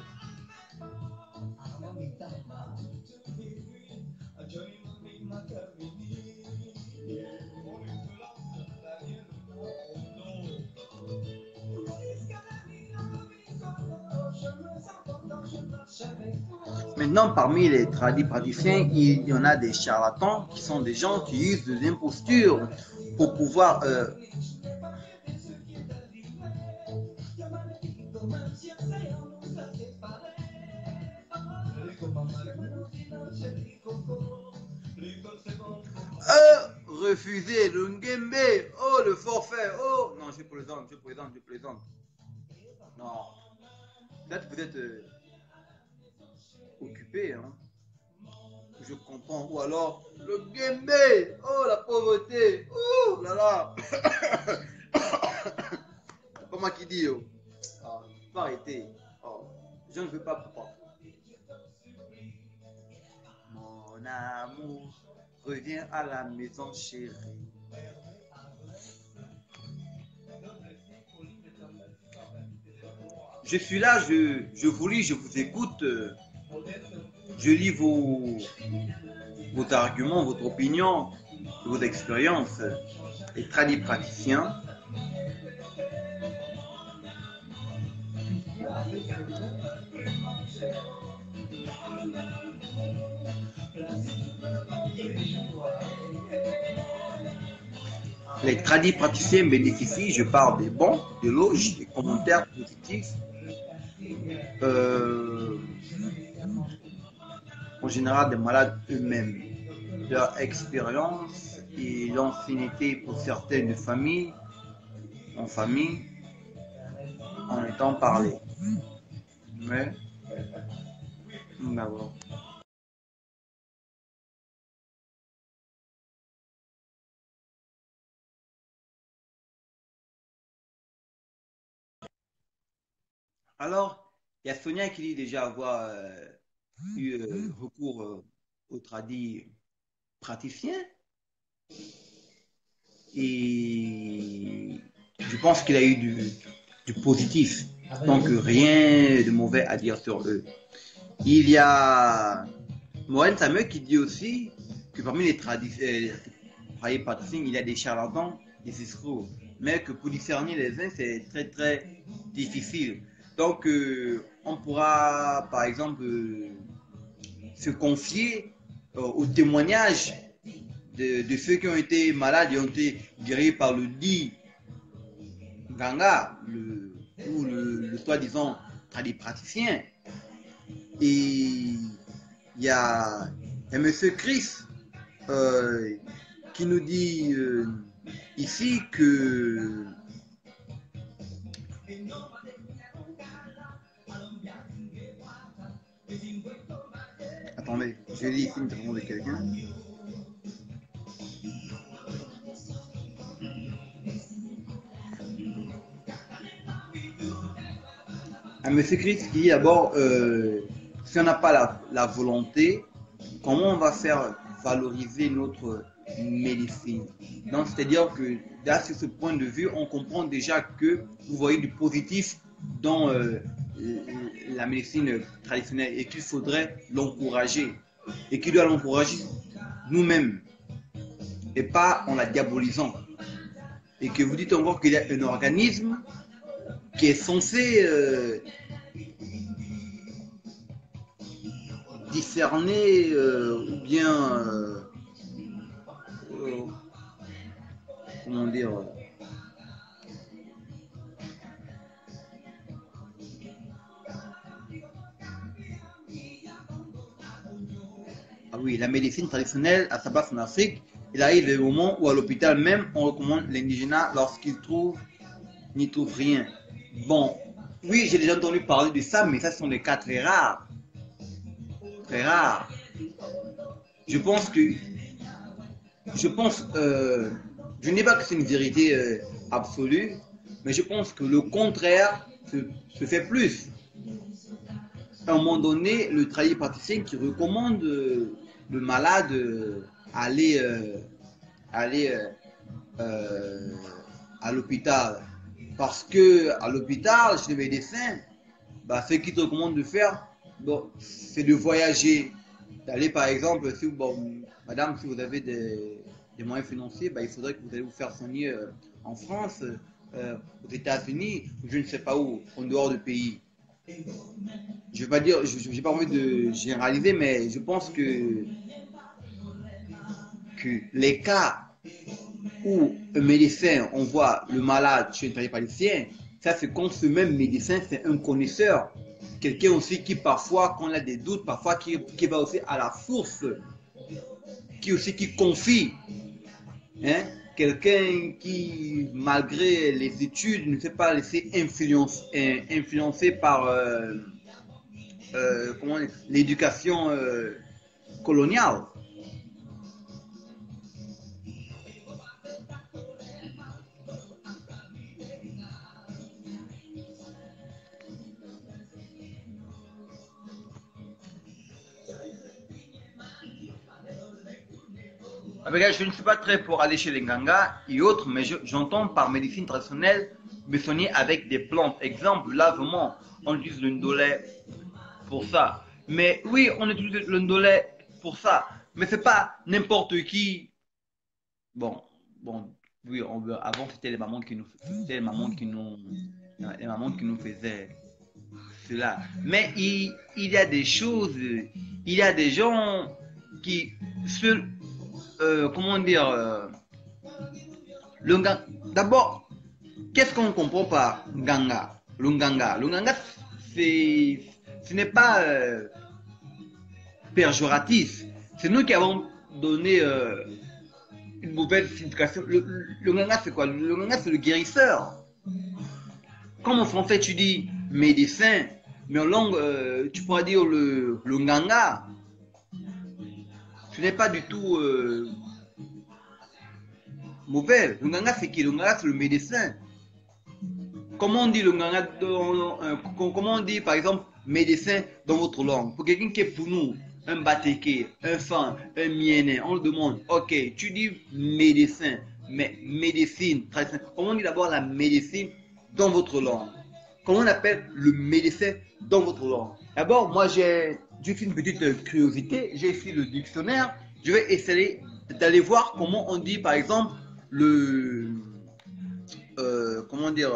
Maintenant, parmi les tradis praticiens, il y en a des charlatans qui sont des gens qui usent de l'impostures pour pouvoir refuser le Ngembe. Oh, le forfait. Oh, non, je plaisante. Non, peut-être vous êtes occupé, hein. Je comprends. Ou alors, le Ngembe. Oh, la pauvreté. Oh là là. Comment qui dit, oh? Oh, faut arrêter. Oh, je ne veux pas pourquoi. Mon amour, reviens à la maison, chérie. Je suis là, je vous lis, je vous écoute. Je lis vos arguments, votre opinion, vos expériences. Les tradis praticiens. Les tradis praticiens bénéficient, je parle des bons, des loges, des commentaires positifs. En général des malades eux-mêmes. Leur expérience et l'ancienneté pour certaines familles, en famille, en étant parlé. Mais, d'abord. Alors, il y a Sonia qui dit déjà avoir eu recours au tradit praticien. Et je pense qu'il a eu du positif. Donc rien de mauvais à dire sur eux. Il y a Mohamed Samuel qui dit aussi que parmi les tradis praticiens, il y a des charlatans, des escrocs. Mais que pour discerner les uns, c'est très très difficile. Donc on pourra par exemple se confier au témoignage de ceux qui ont été malades et ont été guéris par le dit Ganga, ou le soi-disant tradit praticien. Et il y a M. Chris qui nous dit ici que attendez, je lis ici une réponse de quelqu'un. M. Chris qui dit d'abord si on n'a pas la volonté, comment on va faire valoriser notre médecine? Donc, c'est-à-dire que là, sur ce point de vue, on comprend déjà que vous voyez du positif dans la médecine traditionnelle et qu'il faudrait l'encourager. Et qu'il doit l'encourager nous-mêmes et pas en la diabolisant. Et que vous dites encore qu'il y a un organisme qui est censé discerner ou bien comment dire ah oui, la médecine traditionnelle a sa base en Afrique. Il arrive des moments où à l'hôpital même on recommande l'indigénat lorsqu'il n'y trouve rien. Bon, oui, j'ai déjà entendu parler de ça, mais ça ce sont des cas très rares. Très rares. Je pense, je ne dis pas que c'est une vérité absolue, mais je pense que le contraire se fait plus. À un moment donné, le tradipraticien qui recommande le malade aller à l'hôpital. Parce que à l'hôpital, chez les médecins, bah, ce qu'ils te recommandent de faire, bon, c'est de voyager. D'aller par exemple, si, bon, madame, si vous avez des moyens financiers, bah, il faudrait que vous allez vous faire soigner en France, aux États-Unis, je ne sais pas où, en dehors du pays. Je vais pas dire, j'ai pas envie de généraliser, mais je pense que les cas où un médecin envoie le malade chez un tradipraticien, ça c'est quand ce même médecin c'est un connaisseur, quelqu'un aussi qui parfois, quand on a des doutes, parfois qui va aussi à la source, qui confie, hein? Quelqu'un qui, malgré les études, ne s'est pas laissé influencer par l'éducation coloniale. Je ne suis pas très pour aller chez les Nganga et autres, mais j'entends par médecine traditionnelle me soigner avec des plantes. Exemple, lavement, on utilise le ndolé pour ça. Mais oui, on utilise le ndolé pour ça. Mais c'est pas n'importe qui. Bon, oui, avant c'était les mamans qui nous faisaient cela. Mais il y a des choses, il y a des gens qui comment dire d'abord, qu'est-ce qu'on comprend par Nganga? Le Nganga, ce n'est pas péjoratif. C'est nous qui avons donné une mauvaise signification. Le Nganga, c'est quoi? Le Nganga, c'est le guérisseur. Comme en français, tu dis médecin, mais en langue, tu pourras dire le Nganga. Ce n'est pas du tout mauvais. Le Nganga, c'est qui? Le Nganga, c'est le médecin. Comment on dit le Nganga comment on dit, par exemple, médecin dans votre langue? Pour quelqu'un qui est pour nous, un Bateke, un Fan, un Miene, on le demande, ok, tu dis médecin, mais médecine, comment on dit d'abord la médecine dans votre langue? Comment on appelle le médecin dans votre langue? D'abord, moi j'ai juste une petite curiosité, j'ai ici le dictionnaire, je vais essayer d'aller voir comment on dit par exemple le comment dire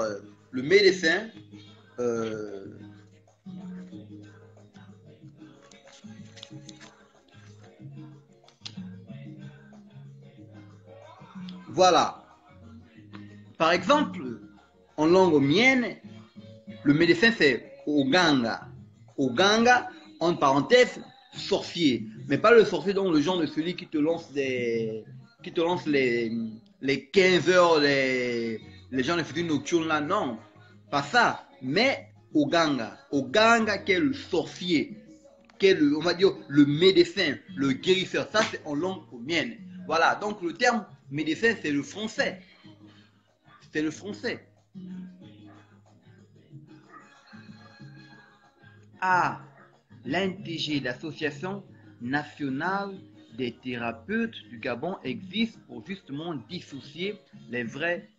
le médecin voilà. Par exemple, en langue mienne, le médecin c'est Oganga. Oganga, en parenthèse, sorcier, mais pas le sorcier dans le genre de celui qui te lance les 15 heures, les gens de futur nocturne là, non, pas ça, mais Oganga qui est le sorcier, qui est on va dire le médecin, le guérisseur, ça c'est en langue comienne. Voilà, donc le terme médecin c'est le français. C'est le français. Ah, l'ANTG, l'Association nationale des thérapeutes du Gabon, existe pour justement dissocier les vrais,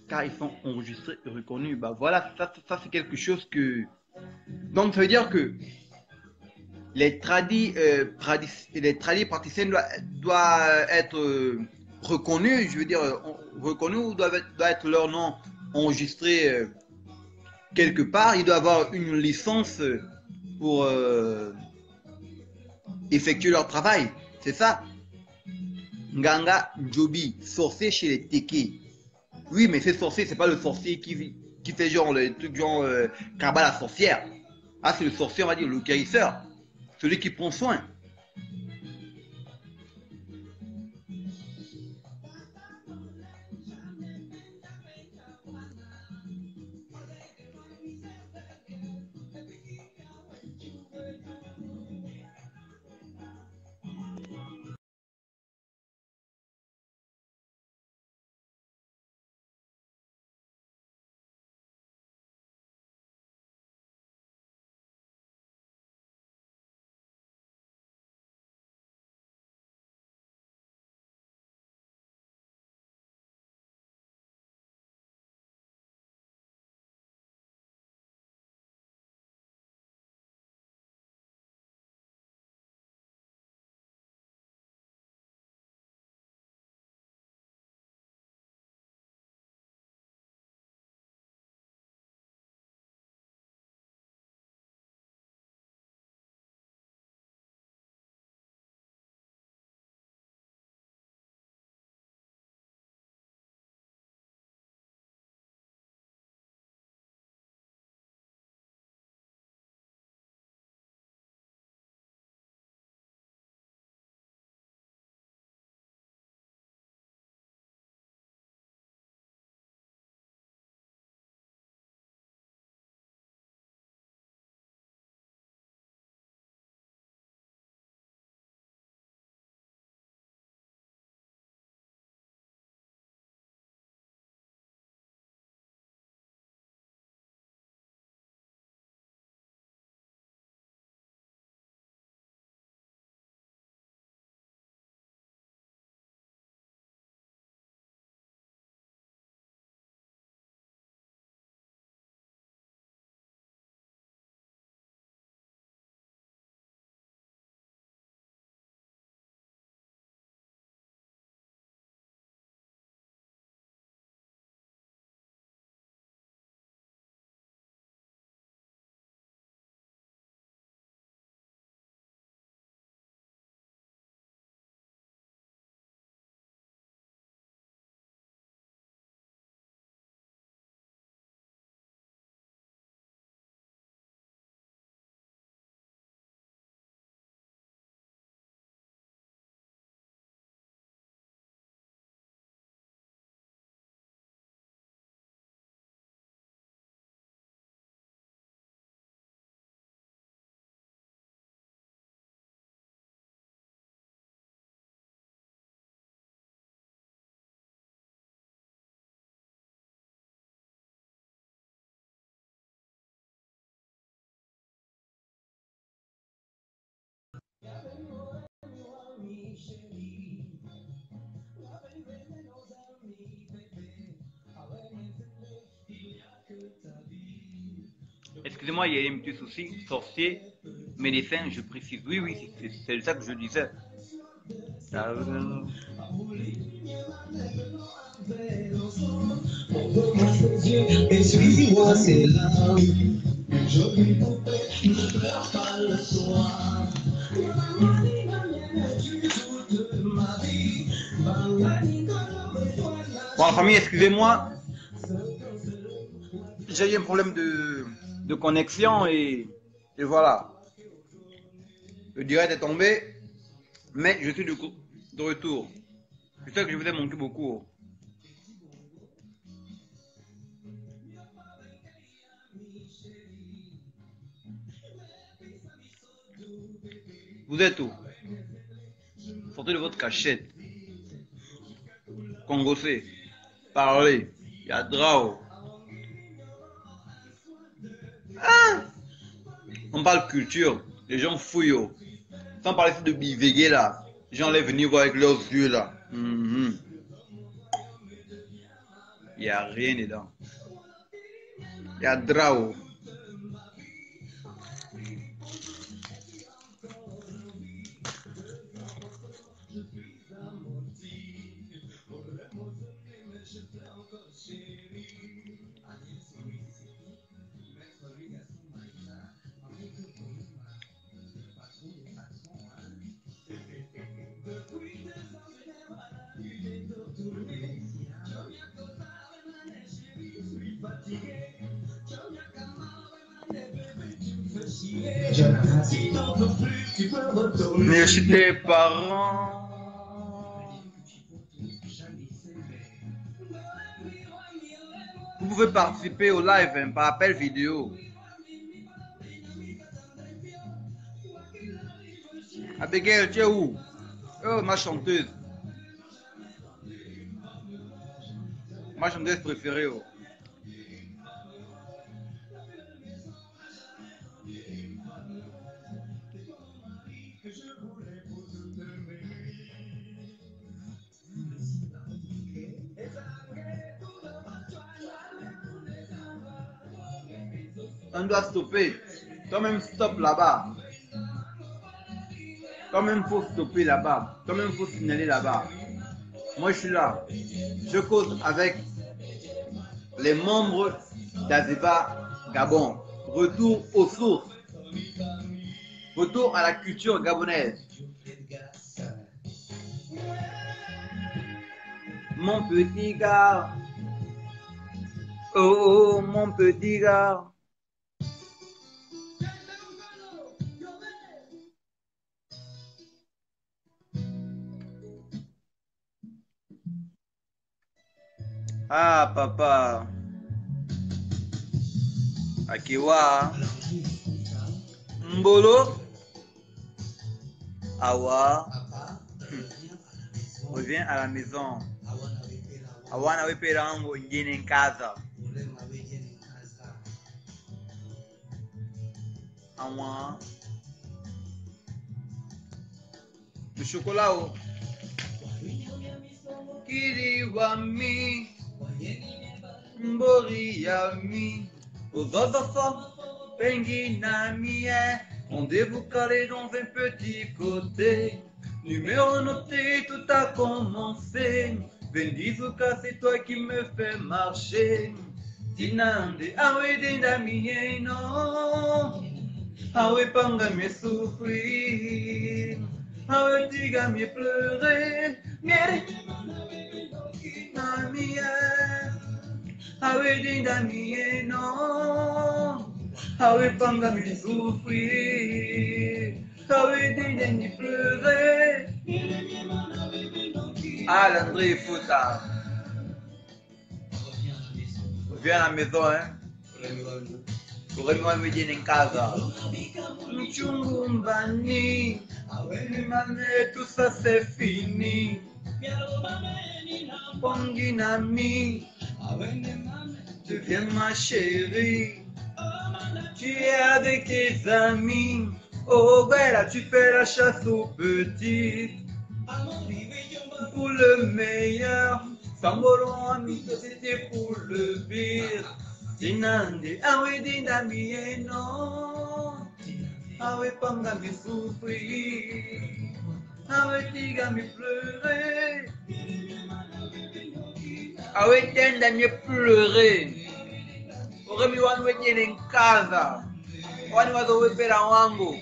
car ils sont enregistrés et reconnus. Bah voilà, ça c'est quelque chose que... Donc ça veut dire que les tradis praticiens doivent être reconnus, je veux dire, reconnus ou doit être leur nom enregistré quelque part. Il doit avoir une licence pour effectuer leur travail. C'est ça. Nganga Njobi, sorcier chez les Teke. Oui, mais c'est sorcier, c'est pas le sorcier qui fait genre le truc genre Kaba la sorcière. Ah, c'est le sorcier, on va dire, le guérisseur. Celui qui prend soin. Excusez-moi, il y a un petit souci. Sorcier, médecin, je précise. Oui, oui, c'est ça que je disais. Et suis-moi, c'est là. Jolie poupée, ne pleure pas le soir. Bon, la famille, excusez-moi. J'ai eu un problème de connexion et voilà. Le direct est tombé, mais je suis de retour. Je sais que je vous ai manqué beaucoup. Vous êtes où? Sortez de votre cachette. Congossez. Parlez. Il y a Drao. Ah! On parle culture. Les gens fouillent. Sans parler de bivéguer là. Les gens allaient venir voir avec leurs yeux là. Il n'y a rien dedans. Il y a Drao. Mais chez tes parents. Vous pouvez participer au live hein, par appel vidéo. Abigail, tu es où? Oh, ma chanteuse. Ma chanteuse préférée. Oh. On doit stopper. Toi-même, stop là-bas. Toi-même, faut stopper là-bas. Toi-même, faut signaler là-bas. Moi, je suis là. Je cause avec les membres d'Azeba Gabon. Retour aux sources. Retour à la culture gabonaise. Mon petit gars. Oh, oh, mon petit gars. Ah, papa. Akiwa. Mbolo. Awa. Reviens à la maison. Awana weperango ngine nkaza. Awa. Le chocolat. Oh. Kiriwami. Mboriami. Ozozoso. Penginami. Rendez-vous calé dans un petit côté. Numéro noté, tout a commencé. Bendizuka, c'est toi qui me fais marcher. Tinande, awe denda mieno. Awe panga me souffrir. Awe diga me pleurer. Miere, awe denda mieno. Awe panga me souffrir. Awe denda me pleurer. Ah, l'André Fouta. Viens à la maison, hein. Kuremwa mjini en casa. Mchungu mbani. Mane, tout ça c'est fini. Ponginami. Deviens ma chérie. Tu es avec tes amis. Oh, bella, tu fais la chasse aux petites. Pour le meilleur, Sambolon ami, c'était pour le pire. Tinande, awe dinda mieno, awe panga mi souffrir, awe tiga mi pleurer, awe tenda mi pleurer. Oremi wanu wetene en casa, wani wazo wepera wangu.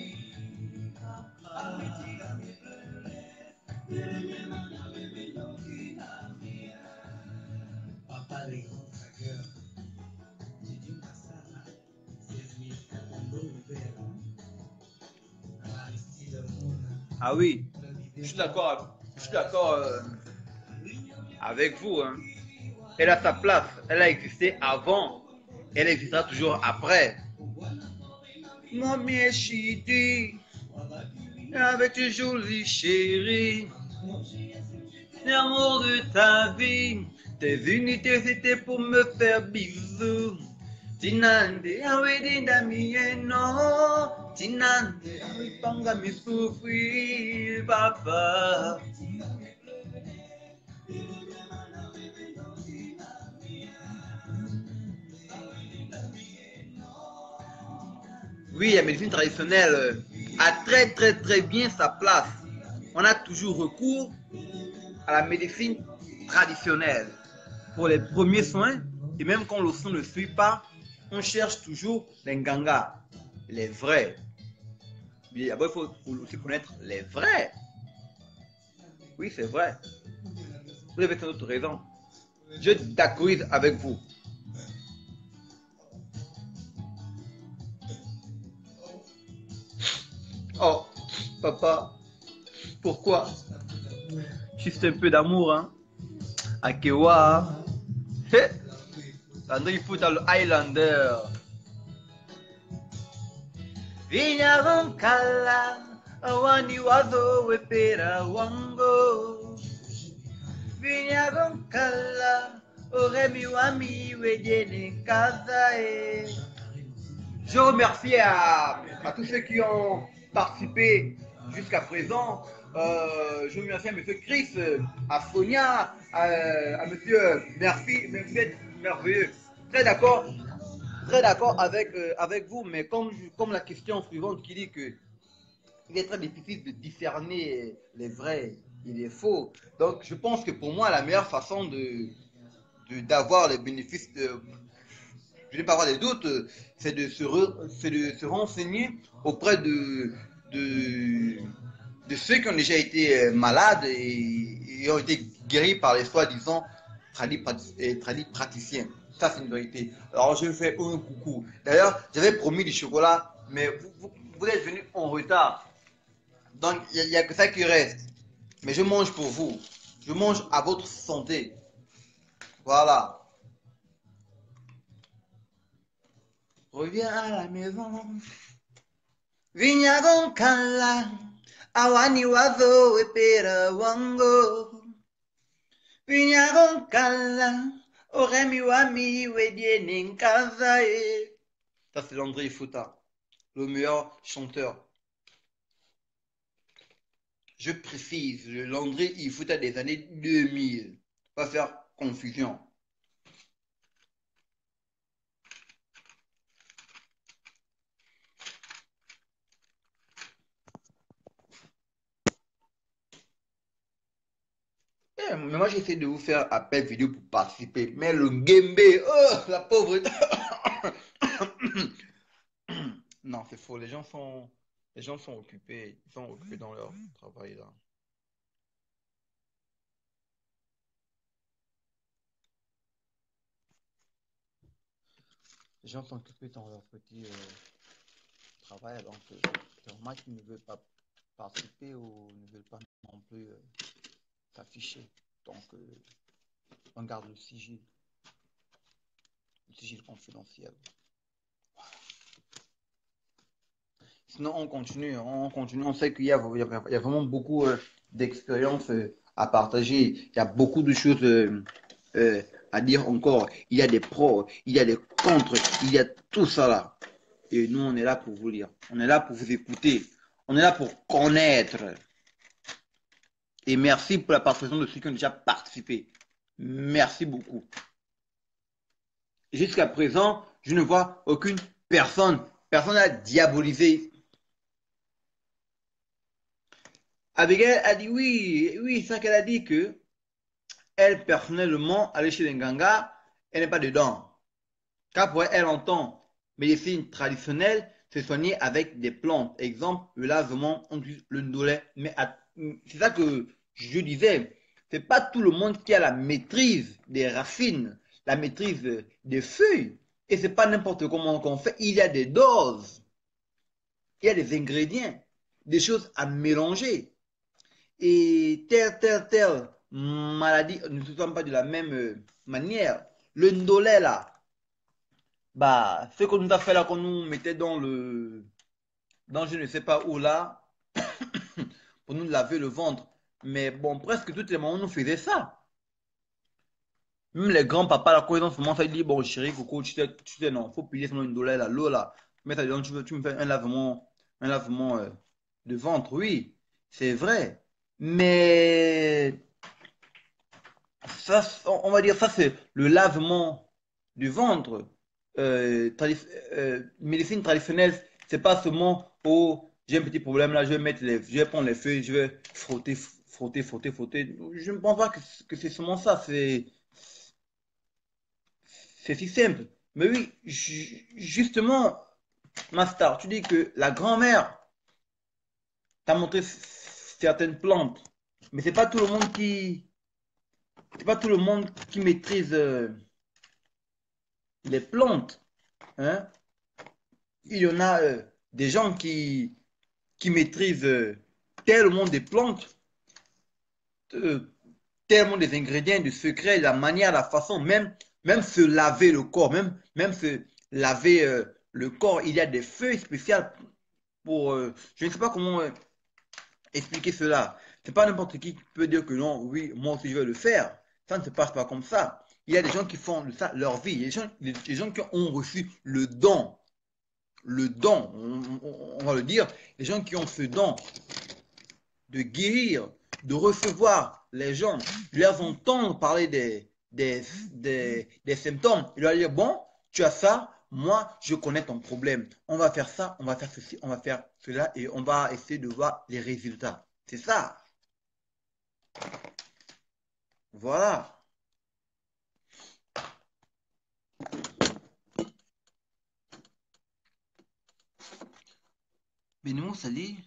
Ah oui, je suis d'accord avec vous. Hein. Elle a sa place, elle a existé avant, elle existera toujours après. Mon mien chiti, avec tes jolis chéris, l'amour de ta vie, tes unités c'était pour me faire bisous. Tinande, awedi damieno, tinande, awipanga mi souffrir, papa. Oui, la médecine traditionnelle a très bien sa place. On a toujours recours à la médecine traditionnelle pour les premiers soins. Et même quand le sang ne suit pas, on cherche toujours les gangas, les vrais. Mais d'abord, il faut aussi connaître les vrais. Oui, c'est vrai. Vous avez toute raison. Je t'accorde avec vous. Oh, papa, pourquoi? Juste un peu d'amour, hein? Akewa. Hé, Landry Foot le Highlander. Vinyagonkala, awani wazo wepera wango. Vinyagonkala, oremi wami wejene kazae. Je remercie à tous ceux qui ont participé jusqu'à présent. Je remercie à M. Chris, à Sonia, à M. Murphy, vous êtes merveilleux. Très d'accord avec vous, mais comme la question suivante qui dit que il est très difficile de discerner les vrais et les faux. Donc je pense que pour moi, la meilleure façon d'avoir les bénéfices je n'ai pas avoir des doutes, c'est de se renseigner auprès de, de ceux qui ont déjà été malades et ont été guéris par les soi-disant tradis praticiens. Ça, c'est une vérité. Alors, je fais un coucou. D'ailleurs, j'avais promis du chocolat, mais vous êtes venu en retard. Donc, il n'y a que ça qui reste. Mais je mange pour vous. Je mange à votre santé. Voilà. Reviens à la maison. Vinyagonkala, awani wazo wepera wango. Vinyagonkala, oremi wami wedie nkazae. Ça c'est Landry Fouta, le meilleur chanteur. Je précise, le Landry Fouta des années 2000. Pas faire confusion. Mais moi j'essaie de vous faire appel vidéo pour participer. Mais le Gembe, oh la pauvreté. Non, c'est faux. Les gens sont occupés. Ils sont occupés dans leur travail là. Les gens sont occupés dans leur petit travail. Donc, c'est normal qu'ils ne veulent pas participer ou ne veulent pas non plus s'afficher. Donc, on garde le sigil confidentiel. Sinon, on continue. On sait qu'il y a vraiment beaucoup d'expériences à partager. Il y a beaucoup de choses à dire encore. Il y a des pros, il y a des contre, il y a tout ça là. Et nous, on est là pour vous lire. On est là pour vous écouter. On est là pour connaître. Et merci pour la participation de ceux qui ont déjà participé. Merci beaucoup. Jusqu'à présent, je ne vois aucune personne. Personne n'a diabolisé. Abigail a dit oui, oui, c'est ça qu'elle a dit que elle, personnellement, aller chez les Nganga, elle n'est pas dedans. Car pour elle, elle entend médecine traditionnelle se soigner avec des plantes. Exemple, le lavement, on dit le ndolé. Mais c'est ça que je disais. C'est pas tout le monde qui a la maîtrise des racines, la maîtrise des feuilles. Et c'est pas n'importe comment qu'on fait. Il y a des doses, il y a des ingrédients, des choses à mélanger. et telle maladie ne se sent pas de la même manière. Le ndolé là, bah, ce qu'on nous a fait là, qu'on nous mettait dans je ne sais pas où là, pour nous laver le ventre. Mais bon, presque toutes les mamans nous faisaient ça. Même les grands-papas, là, quand ils ont commencé à dire, bon, chérie, coco, tu sais, non, faut payer son dollar, là, l'eau, là. Mais ça, donc, tu me fais un lavement de ventre, oui, c'est vrai. Mais, ça, on va dire, ça, c'est le lavement du ventre. Médecine traditionnelle, c'est pas seulement, oh, j'ai un petit problème là, je vais prendre les feuilles, je vais frotter, frotter, frotter, frotter. Je ne pense pas que c'est seulement ça, c'est si simple. Mais oui, justement, Master, tu dis que la grand-mère t'a montré certaines plantes, mais c'est pas tout le monde qui maîtrise les plantes, hein. Il y en a des gens qui maîtrisent tellement des plantes, euh, tellement des ingrédients, des secrets, la manière, la façon, même se laver le corps, même se laver le corps. Il y a des feuilles spéciales pour, je ne sais pas comment expliquer cela. C'est pas n'importe qui peut dire que non, oui, moi aussi je vais le faire. Ça ne se passe pas comme ça. Il y a des gens qui font de ça leur vie. Il y a des gens qui ont reçu le don, on va le dire, les gens qui ont ce don de guérir, de recevoir les gens, de leur entendre parler des symptômes, et leur dire, bon, tu as ça, moi, je connais ton problème. On va faire ça, on va faire ceci, on va faire cela, et on va essayer de voir les résultats. C'est ça. Voilà. Benimou, ça dit,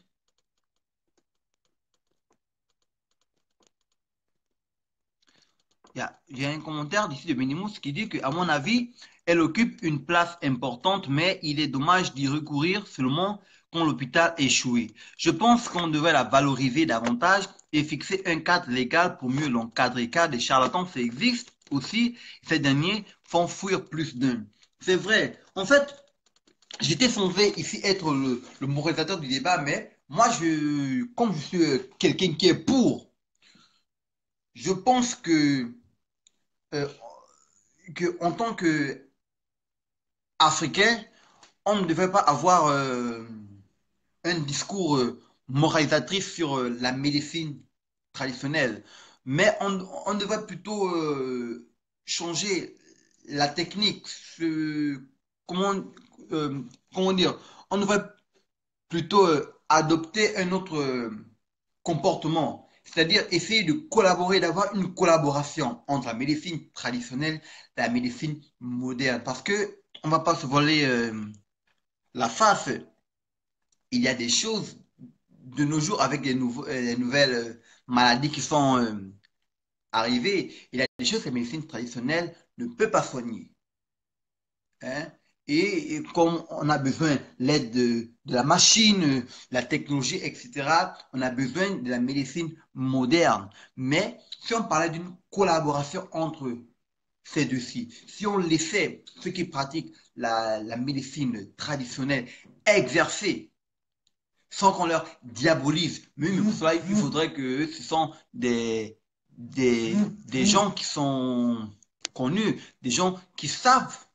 il y a un commentaire d'ici de Benimous qui dit qu'à mon avis, elle occupe une place importante, mais il est dommage d'y recourir seulement quand l'hôpital échoue. Je pense qu'on devrait la valoriser davantage et fixer un cadre légal pour mieux l'encadrer, car des charlatans, ça existe aussi. Ces derniers font fuir plus d'un. C'est vrai. En fait, j'étais censé ici être le moralisateur du débat, mais moi, comme je suis quelqu'un qui est pour, je pense euh, que en tant que Africain, on ne devrait pas avoir un discours moralisatrice sur la médecine traditionnelle, mais on devrait plutôt changer la technique. Comment, euh, comment dire? On devrait plutôt adopter un autre comportement, c'est-à-dire essayer de collaborer, d'avoir une collaboration entre la médecine traditionnelle et la médecine moderne. Parce que on va pas se voler la face. Il y a des choses de nos jours avec les nouvelles maladies qui sont arrivées. Il y a des choses que la médecine traditionnelle ne peut pas soigner, hein. Et comme on a besoin de l'aide de la machine, la technologie, etc., on a besoin de la médecine moderne. Mais si on parlait d'une collaboration entre ces deux-ci, si on laissait ceux qui pratiquent la médecine traditionnelle exercer sans qu'on leur diabolise, mais pour cela, il faudrait que ce sont des gens qui sont connus, des gens qui savent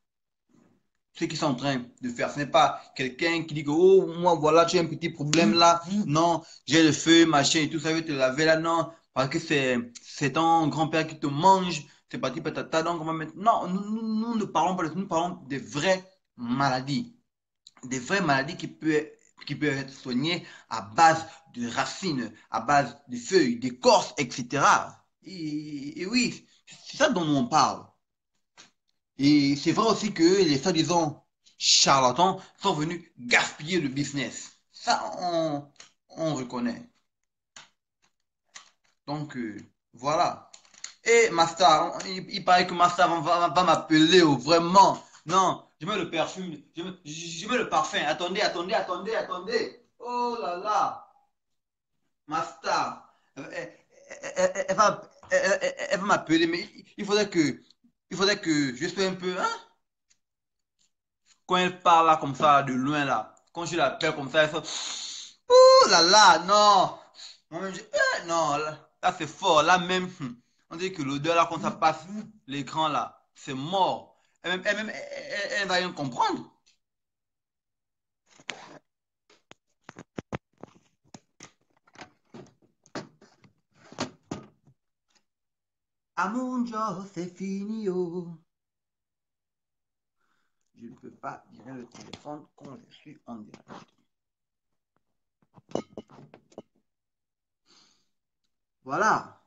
ce qu'ils sont en train de faire. Ce n'est pas quelqu'un qui dit que, oh, moi, voilà, tu as un petit problème là. Non, j'ai le feu, machin et tout, ça veut te laver là. Non, parce que c'est ton grand-père qui te mange. C'est parti, patata. Donc, on va mettre. Non, nous ne parlons pas de ça. Nous parlons des vraies maladies. Des vraies maladies qui peuvent être soignées à base de racines, à base de feuilles, d'écorces, etc. Et oui, c'est ça dont on parle. Et c'est vrai aussi que les soi-disant charlatans sont venus gaspiller le business. Ça, on reconnaît. Donc, voilà. Et Master, il paraît que Master va m'appeler vraiment. Non, je mets le parfum, je mets le parfum. Attendez, attendez, attendez, attendez. Oh là là, Master. Elle va m'appeler, mais il faudrait que je sois un peu, hein? Quand elle parle là, comme ça, de loin là, quand je l'appelle comme ça, elle fait, ouh là là, non! Moi-même, non, là, c'est fort, là même, on dit que l'odeur là, quand ça passe l'écran là, c'est mort. Elle va rien comprendre. À mon job, c'est fini, oh. Je ne peux pas virer le téléphone quand je suis en direct. Voilà,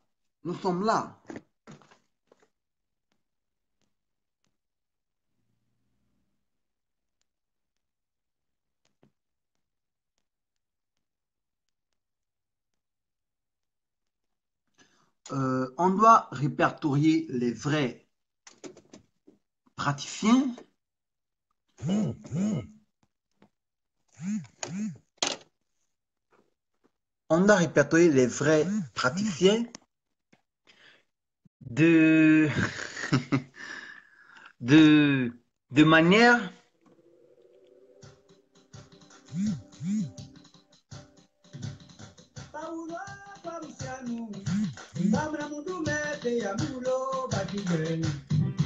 nous sommes là. On doit répertorier les vrais praticiens. On doit répertorier les vrais praticiens de, de, de manière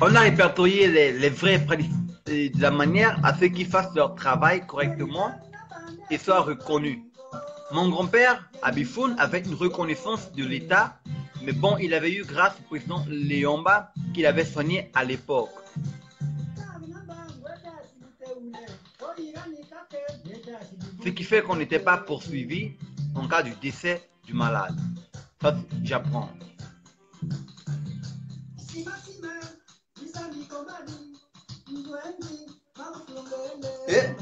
on a répertorié les vrais praticiens de la manière à ce qu'ils fassent leur travail correctement et soient reconnus. Mon grand-père, Abifoun, avait une reconnaissance de l'État, mais bon, il avait eu grâce au président Léomba qu'il avait soigné à l'époque. Ce qui fait qu'on n'était pas poursuivi en cas du décès du malade. Ça, j'apprends. Et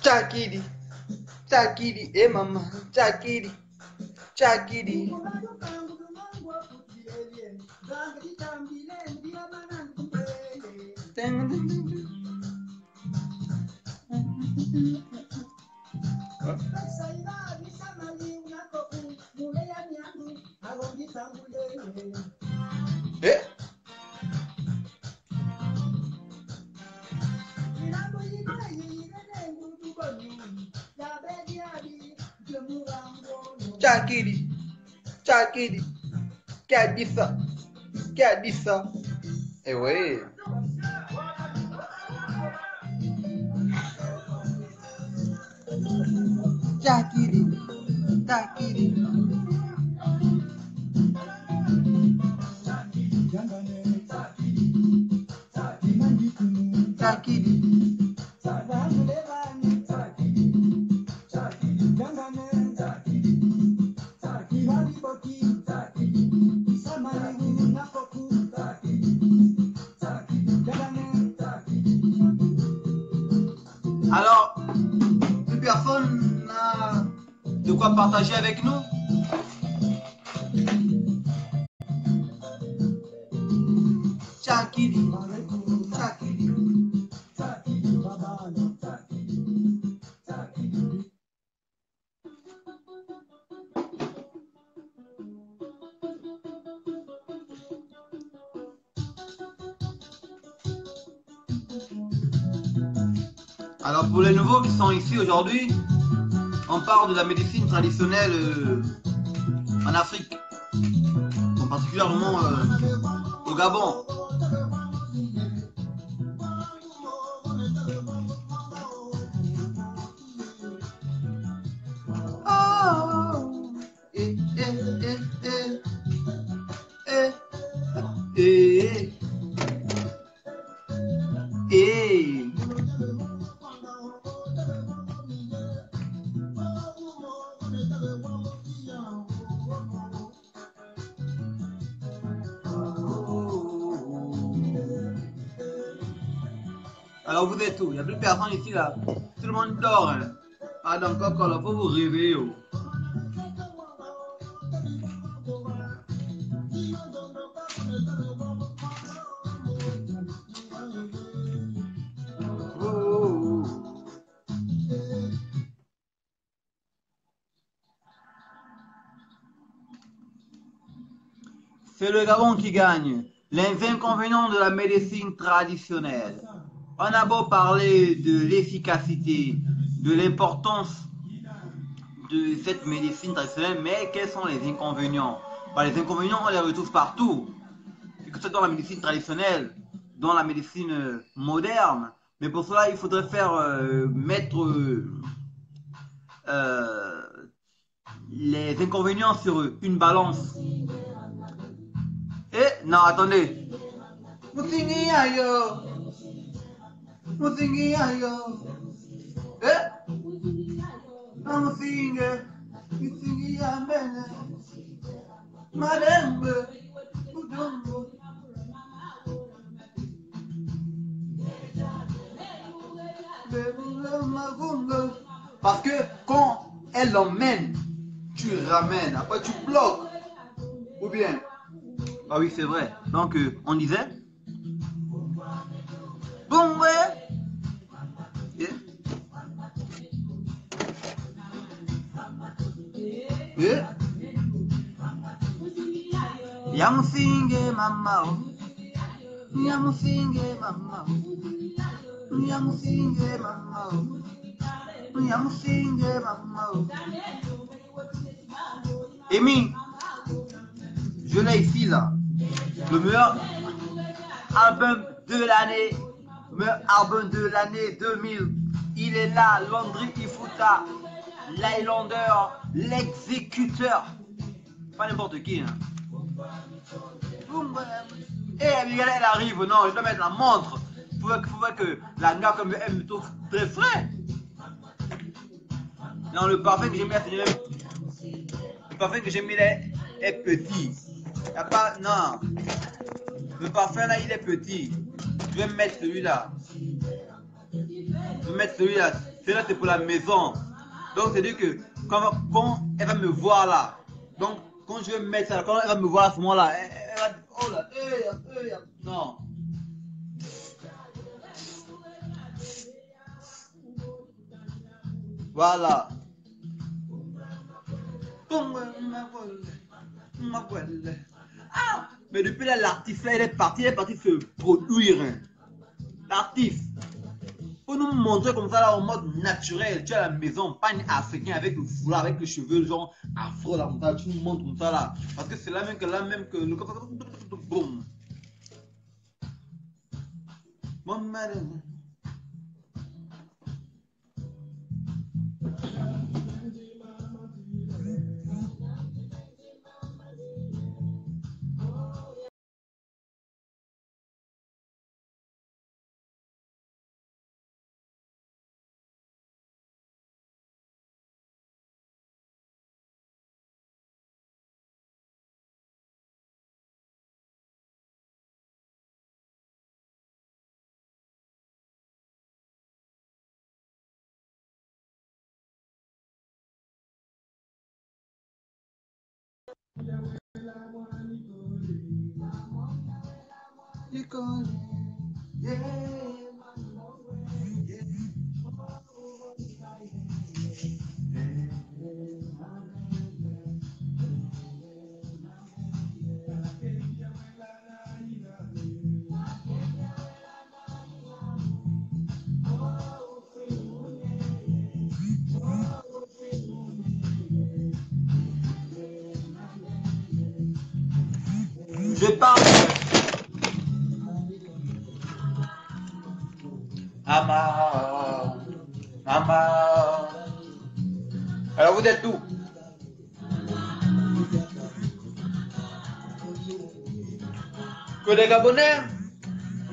Chakidi, Chakidi, eh maman, Chakidi, Chakidi. Eh? Chakidi, Chakidi, qui a dit ça? Qui a dit ça? Eh oui. Chakidi, Chakidi. Chakidi. Alors, plus personne n'a de quoi partager avec nous? Chakidi, Chakidi. Alors pour les nouveaux qui sont ici aujourd'hui, on parle de la médecine traditionnelle en Afrique, en particulièrement au Gabon. Oh, eh, eh, eh, eh, eh, eh, eh. Alors vous êtes où? Il n'y a plus personne ici là. Tout le monde dort. Hein. Ah donc encore là, faut vous réveiller. Oh. C'est le Gabon qui gagne. Les inconvénients de la médecine traditionnelle. On a beau parler de l'efficacité, de l'importance de cette médecine traditionnelle, mais quels sont les inconvénients? Les inconvénients, on les retrouve partout. Que ce soit dans la médecine traditionnelle, dans la médecine moderne. Mais pour cela, il faudrait faire mettre les inconvénients sur une balance. Et non, attendez. Musingi ayo. Musingi ayo. Eh? Musingi. Musingi amene. Madembe. Udongo. Parce que quand elle l'emmène, tu ramènes. Après, tu bloques. Ou bien. Ah oui, c'est vrai. Donc, on disait. Bon, ouais. Yeah. Yeah. Yamusinge mama. Yamusinge mama. Yamusinge mama. Yamusinge mama. Amy, je l'ai ici là. Le meilleur album de l'année. Le meilleur album de l'année 2000. Il est là, Landry Ifuta, l'Highlander, l'exécuteur. Pas n'importe qui. Hein. Et Abigail, elle arrive. Non, je dois mettre la montre. Il faudrait que la gare comme elle me trouve très frais. Non, le parfum que j'ai mis là, c'est même. Le parfum que j'ai mis là est petit. Y a pas. Non. Le parfum là, il est petit. Je vais mettre celui-là. Je vais mettre celui-là. Celui-là, c'est pour la maison. Donc, c'est-à-dire que quand elle va me voir là, donc quand je vais mettre ça, quand elle va me voir à ce moment-là, elle va dire, oh là, non. Voilà. Ah, mais depuis là, l'artiste là, il est parti se produire. Hein. L'artiste. Faut nous montrer comme ça là en mode naturel. Tu es à la maison, pas un africain avec le foulard, avec les cheveux genre afro là, comme ça, tu nous montres comme ça là. Parce que c'est là même que le boum. Bon, madame. Je parle. Ama. Alors vous êtes où? Que les Gabonais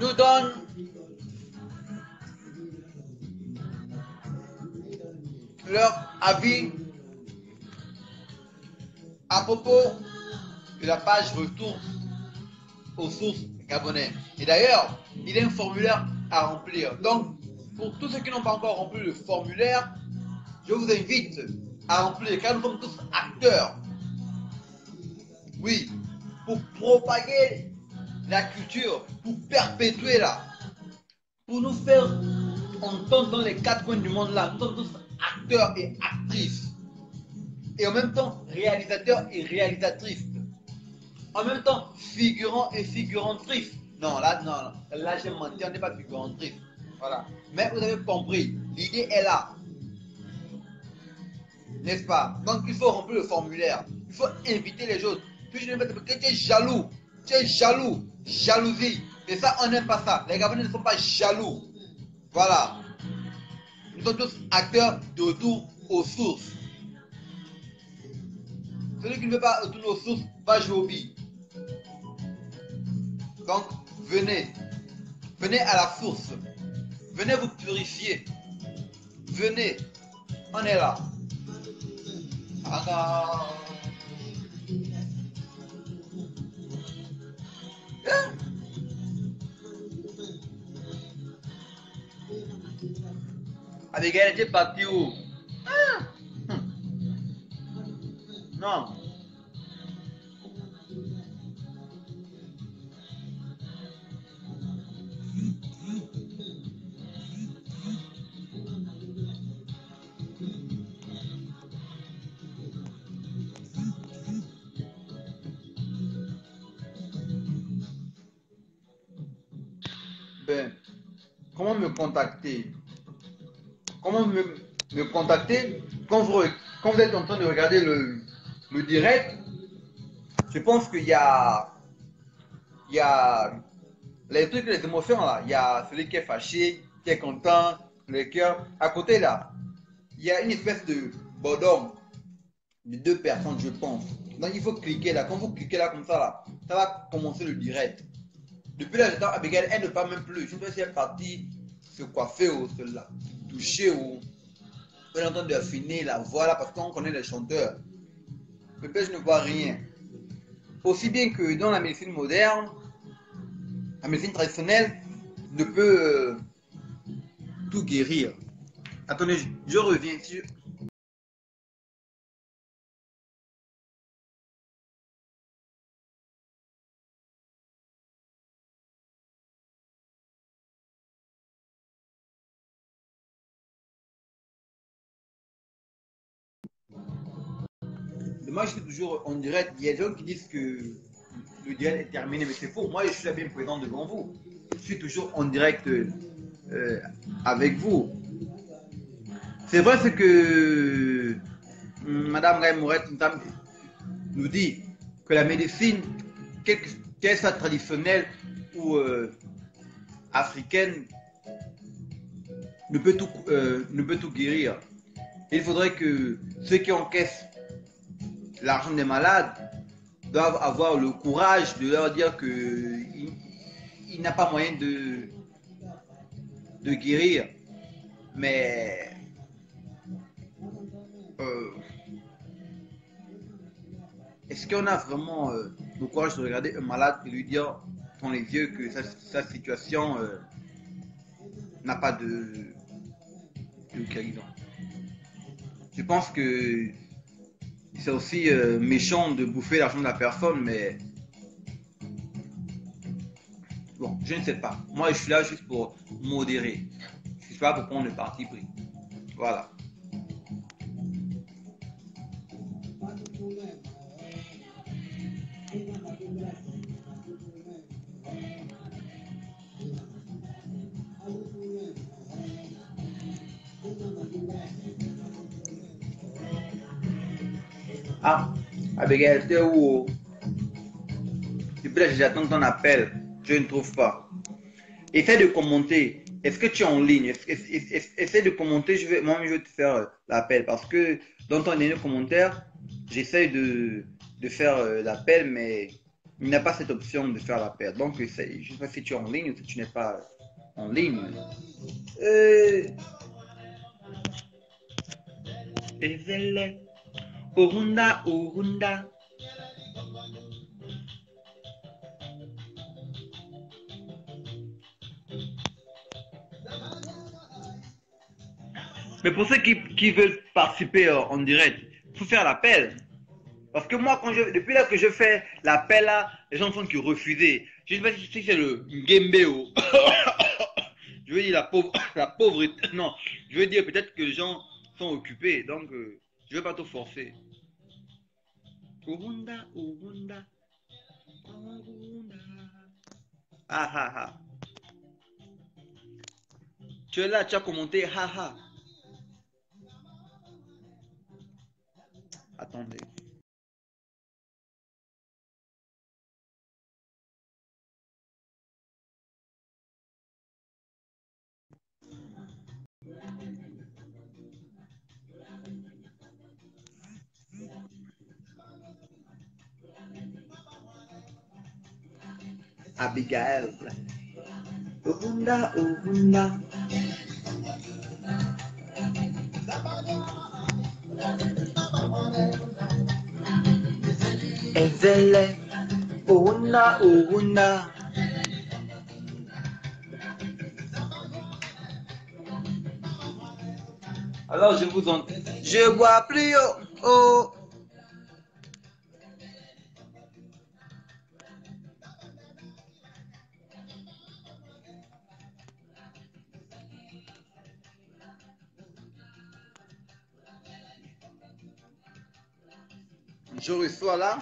nous donnent leur avis à propos de la page retour aux sources gabonais. Et d'ailleurs, il y a un formulaire à remplir. Donc, pour tous ceux qui n'ont pas encore rempli le formulaire, je vous invite à remplir, car nous sommes tous acteurs. Oui, pour propager la culture, pour perpétuer là, pour nous faire entendre dans les quatre coins du monde là. Nous sommes tous acteurs et actrices. Et en même temps, réalisateurs et réalisatrices. En même temps, figurants et figurantrices. Non, non, là j'ai menti, on n'est pas figurantrice. Voilà. Mais vous avez compris, l'idée est là. N'est-ce pas? Donc il faut remplir le formulaire. Il faut inviter les autres. Puis je ne vais pas que tu es jaloux. Tu es jaloux. Jalousie. Et ça, on n'aime pas ça. Les Gabonais ne sont pas jaloux. Voilà. Nous sommes tous acteurs de retour aux sources. Celui qui ne veut pas retourner aux sources va jouer au billes. Donc, venez. Venez à la source. Venez vous purifier. Venez. On est là. Abigail était partie où? Non. Ben, comment me contacter? Comment me contacter quand vous êtes en train de regarder le direct? Je pense qu'il y a les trucs, les émotions là. Il y a celui qui est fâché, qui est content, le cœur. À côté là, il y a une espèce de bodum de deux personnes, je pense. Donc il faut cliquer là. Quand vous cliquez là comme ça, ça va commencer le direct. Depuis là, j'attends Abigail, elle ne parle même plus. Je ne sais pas si elle est partie se coiffer ou se toucher ou elle est en train d'affiner la voix là parce qu'on connaît les chanteurs. Peut-être je ne vois rien. Aussi bien que dans la médecine moderne, la médecine traditionnelle ne peut tout guérir. Attendez, je reviens. Moi, je suis toujours en direct. Il y a des gens qui disent que le direct est terminé, mais c'est faux. Moi, je suis là bien présent devant vous. Je suis toujours en direct avec vous. C'est vrai ce que Madame Gaï Mourette nous dit, que la médecine, qu'elle soit traditionnelle ou africaine, ne peut tout guérir. Il faudrait que ceux qui encaissent l'argent des malades doivent avoir le courage de leur dire qu'il n'a pas moyen de guérir. Mais est-ce qu'on a vraiment le courage de regarder un malade et lui dire dans les yeux que sa situation n'a pas de guérison? Je pense que c'est aussi méchant de bouffer l'argent de la personne, mais bon, je ne sais pas. Moi, je suis là juste pour modérer. Je ne suis pas pour prendre le parti pris. Voilà. Ah, Abigail, t'es où? Depuis là, j'attends ton appel. Je ne trouve pas. Essaie de commenter. Est-ce que tu es en ligne? Essaie de commenter. Moi, je vais te faire l'appel parce que dans ton dernier commentaire, j'essaie de faire l'appel, mais il n'y a pas cette option de faire l'appel. Donc, je ne sais pas si tu es en ligne ou si tu n'es pas en ligne. Ezele, Orunda, Orunda. Mais pour ceux qui veulent participer en direct, il faut faire l'appel. Parce que moi, depuis là que je fais l'appel là, les gens ne font que refuser. Je ne sais pas si c'est le Gembe ou je veux dire la pauvreté. Non, je veux dire peut-être que les gens sont occupés, donc je ne vais pas te forcer. Urunda, Urunda, Urunda. Ah ah ah. Tu es là, tu as commenté, ah ah. Attendez. Abigail. Urunda, Urunda. Ezele, Urunda, Urunda. Alors je vous entends. Je bois plus haut. Oh. Je reçois là.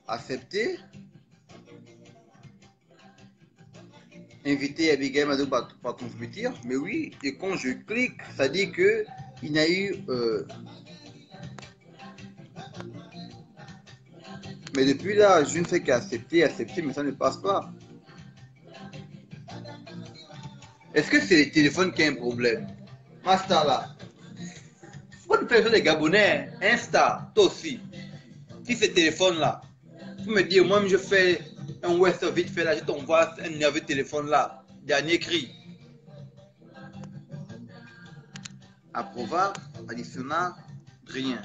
Accepter. Inviter Abigail Madou par contribuer. Mais oui, et quand je clique, ça dit que il n'y a eu. Mais depuis là, je ne fais qu'accepter, accepter, mais ça ne passe pas. Est-ce que c'est le téléphone qui a un problème? Master là. Faut te faire les Gabonais, Insta, toi aussi. Si ce téléphone là, tu me dis, moi-même je fais un West vite fait là, je t'envoie un nerveux téléphone là, dernier cri. Approva, additionnel, rien.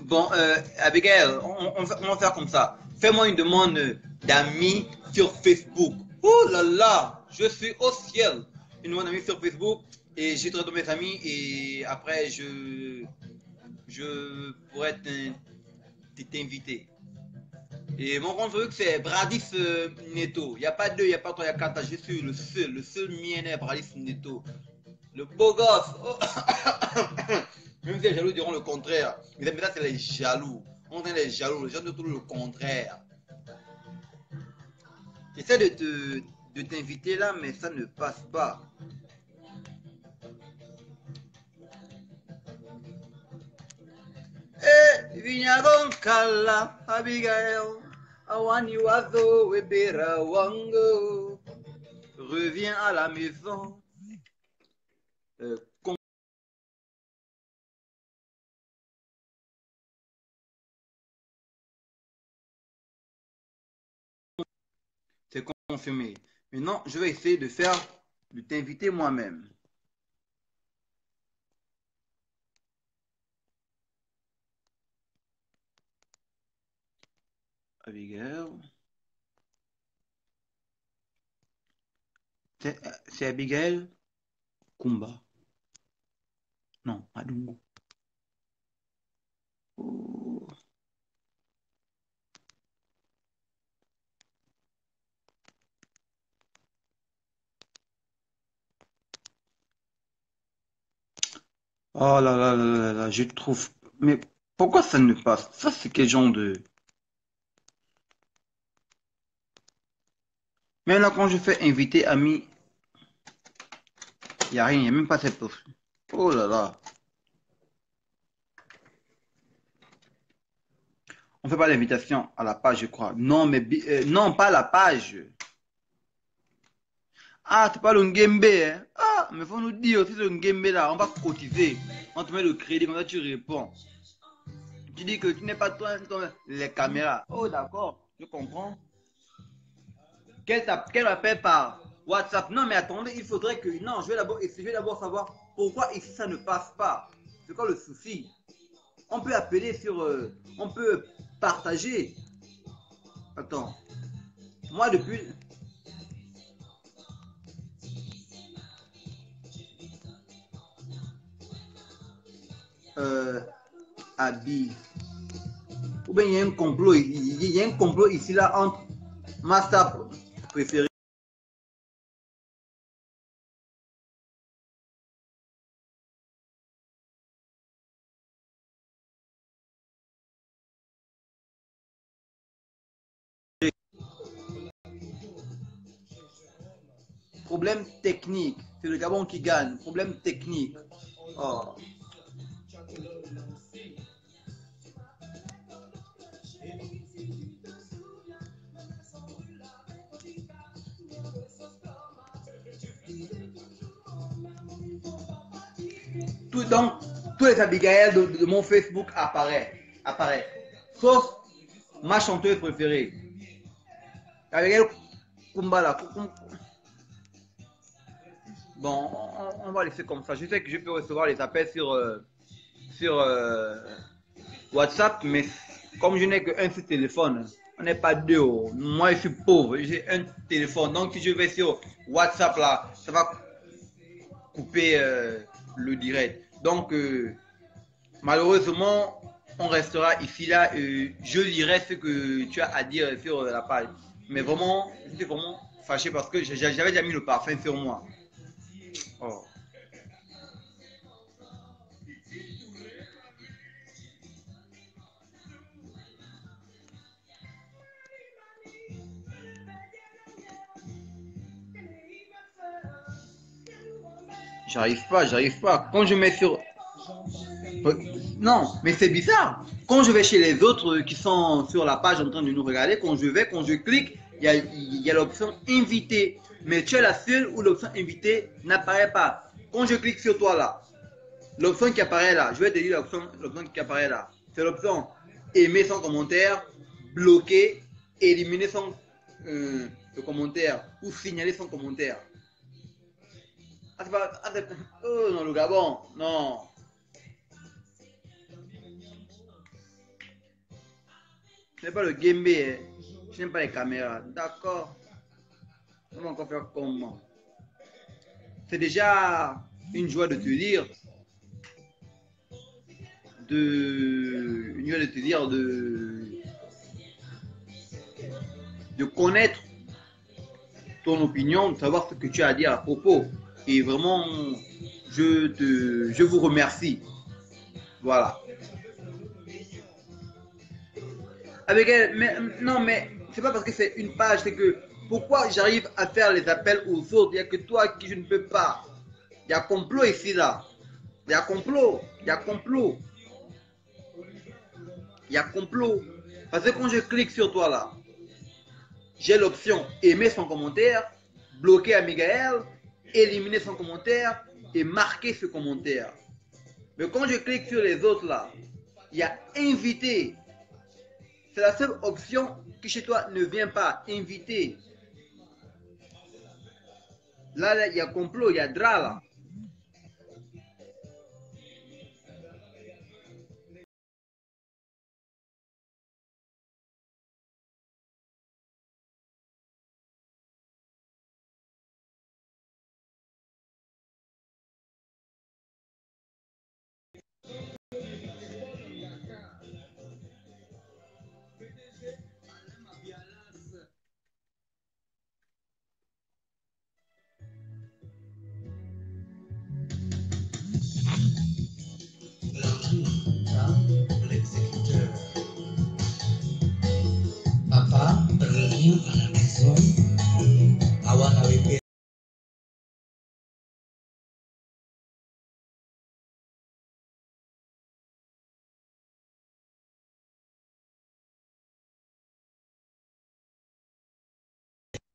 Bon, Abigail, on va faire comme ça. Fais-moi une demande d'amis sur Facebook. Oh là là, je suis au ciel. Une demande d'amis sur Facebook et j'ai de mes amis et après je pourrais t'inviter. Et mon compte Facebook c'est Bradis Neto. Il n'y a pas deux, il n'y a pas trois, il y a quatre. Je suis le seul mien est Bradis Neto. Le beau gosse. Oh. Même si les jaloux diront le contraire. Mais ça, c'est les jaloux. On est les jaloux. Les gens disent tout le contraire. J'essaie de t'inviter là, mais ça ne passe pas. Eh, viens donc là, Abigail. Awani wazo webera wango. Reviens à la maison. Euh, c'est confirmé. Maintenant, je vais essayer de t'inviter moi-même. Abigail. C'est Abigail Kumba. Non, Adungu. Oh. Oh là là là là là, je trouve. Mais pourquoi ça ne passe? Ça, c'est quel genre de. Maintenant, quand je fais inviter ami, il n'y a rien, il n'y a même pas cette offre. Oh là là. On fait pas l'invitation à la page, je crois. Non, mais non, pas la page. Ah, c'est pas le Ngembe, hein? Ah, mais faut nous dire si c'est le Ngembe là, on va cotiser. On te met le crédit, comme ça tu réponds. Tu dis que tu n'es pas toi, les caméras. Oh, d'accord, je comprends. Quel appel par WhatsApp. Non, mais attendez, il faudrait que... Non, je vais d'abord savoir pourquoi ici ça ne passe pas. C'est quoi le souci? On peut appeler sur... on peut partager. Attends. Moi, depuis... Abi. Ou bien il y a un complot. Il y a un complot ici, là, entre ma star préférée. Problème technique. C'est le Gabon qui gagne. Problème technique. Oh. Donc, tous les Abigail de mon Facebook apparaissent. Sauf ma chanteuse préférée. Abigail Kumbala. Bon, on va laisser comme ça. Je sais que je peux recevoir les appels sur WhatsApp, mais comme je n'ai qu'un seul téléphone, on n'est pas deux. Moi, je suis pauvre, j'ai un téléphone. Donc, si je vais sur WhatsApp, là, ça va couper le direct. Donc, malheureusement, on restera ici, là. Je lirai ce que tu as à dire sur la page. Mais vraiment, j'étais vraiment fâché parce que j'avais déjà mis le parfum sur moi. Oh. J'arrive pas. Quand je mets sur... Non, mais c'est bizarre. Quand je vais chez les autres qui sont sur la page en train de nous regarder, quand je clique, il y a l'option invité. Mais tu es la seule où l'option invité n'apparaît pas. Quand je clique sur toi là, l'option qui apparaît là, je vais te dire l'option qui apparaît là. C'est l'option aimer son commentaire, bloquer, éliminer son le commentaire ou signaler son commentaire. Oh non, le Gabon, non. Ce n'est pas le Gembe, hein. Je n'aime pas les caméras. D'accord. On va encore faire comment? C'est déjà une joie de te lire. Une joie de te lire, de connaître ton opinion, de savoir ce que tu as à dire à propos. Et vraiment, je vous remercie. Voilà. Avec elle, mais non, mais c'est pas parce que c'est une page, c'est que pourquoi j'arrive à faire les appels aux autres, il n'y a que toi qui je ne peux pas. Il y a complot ici, là. Il y a complot, il y a complot. Il y a complot. Parce que quand je clique sur toi, là, j'ai l'option aimer son commentaire, bloquer Abigail, éliminer son commentaire et marquer ce commentaire. Mais quand je clique sur les autres, là, il y a invité. C'est la seule option qui chez toi ne vient pas. Inviter. Là, il y a complot, il y a drap là. L'exécuteur. Papa revient à la maison. Awan avait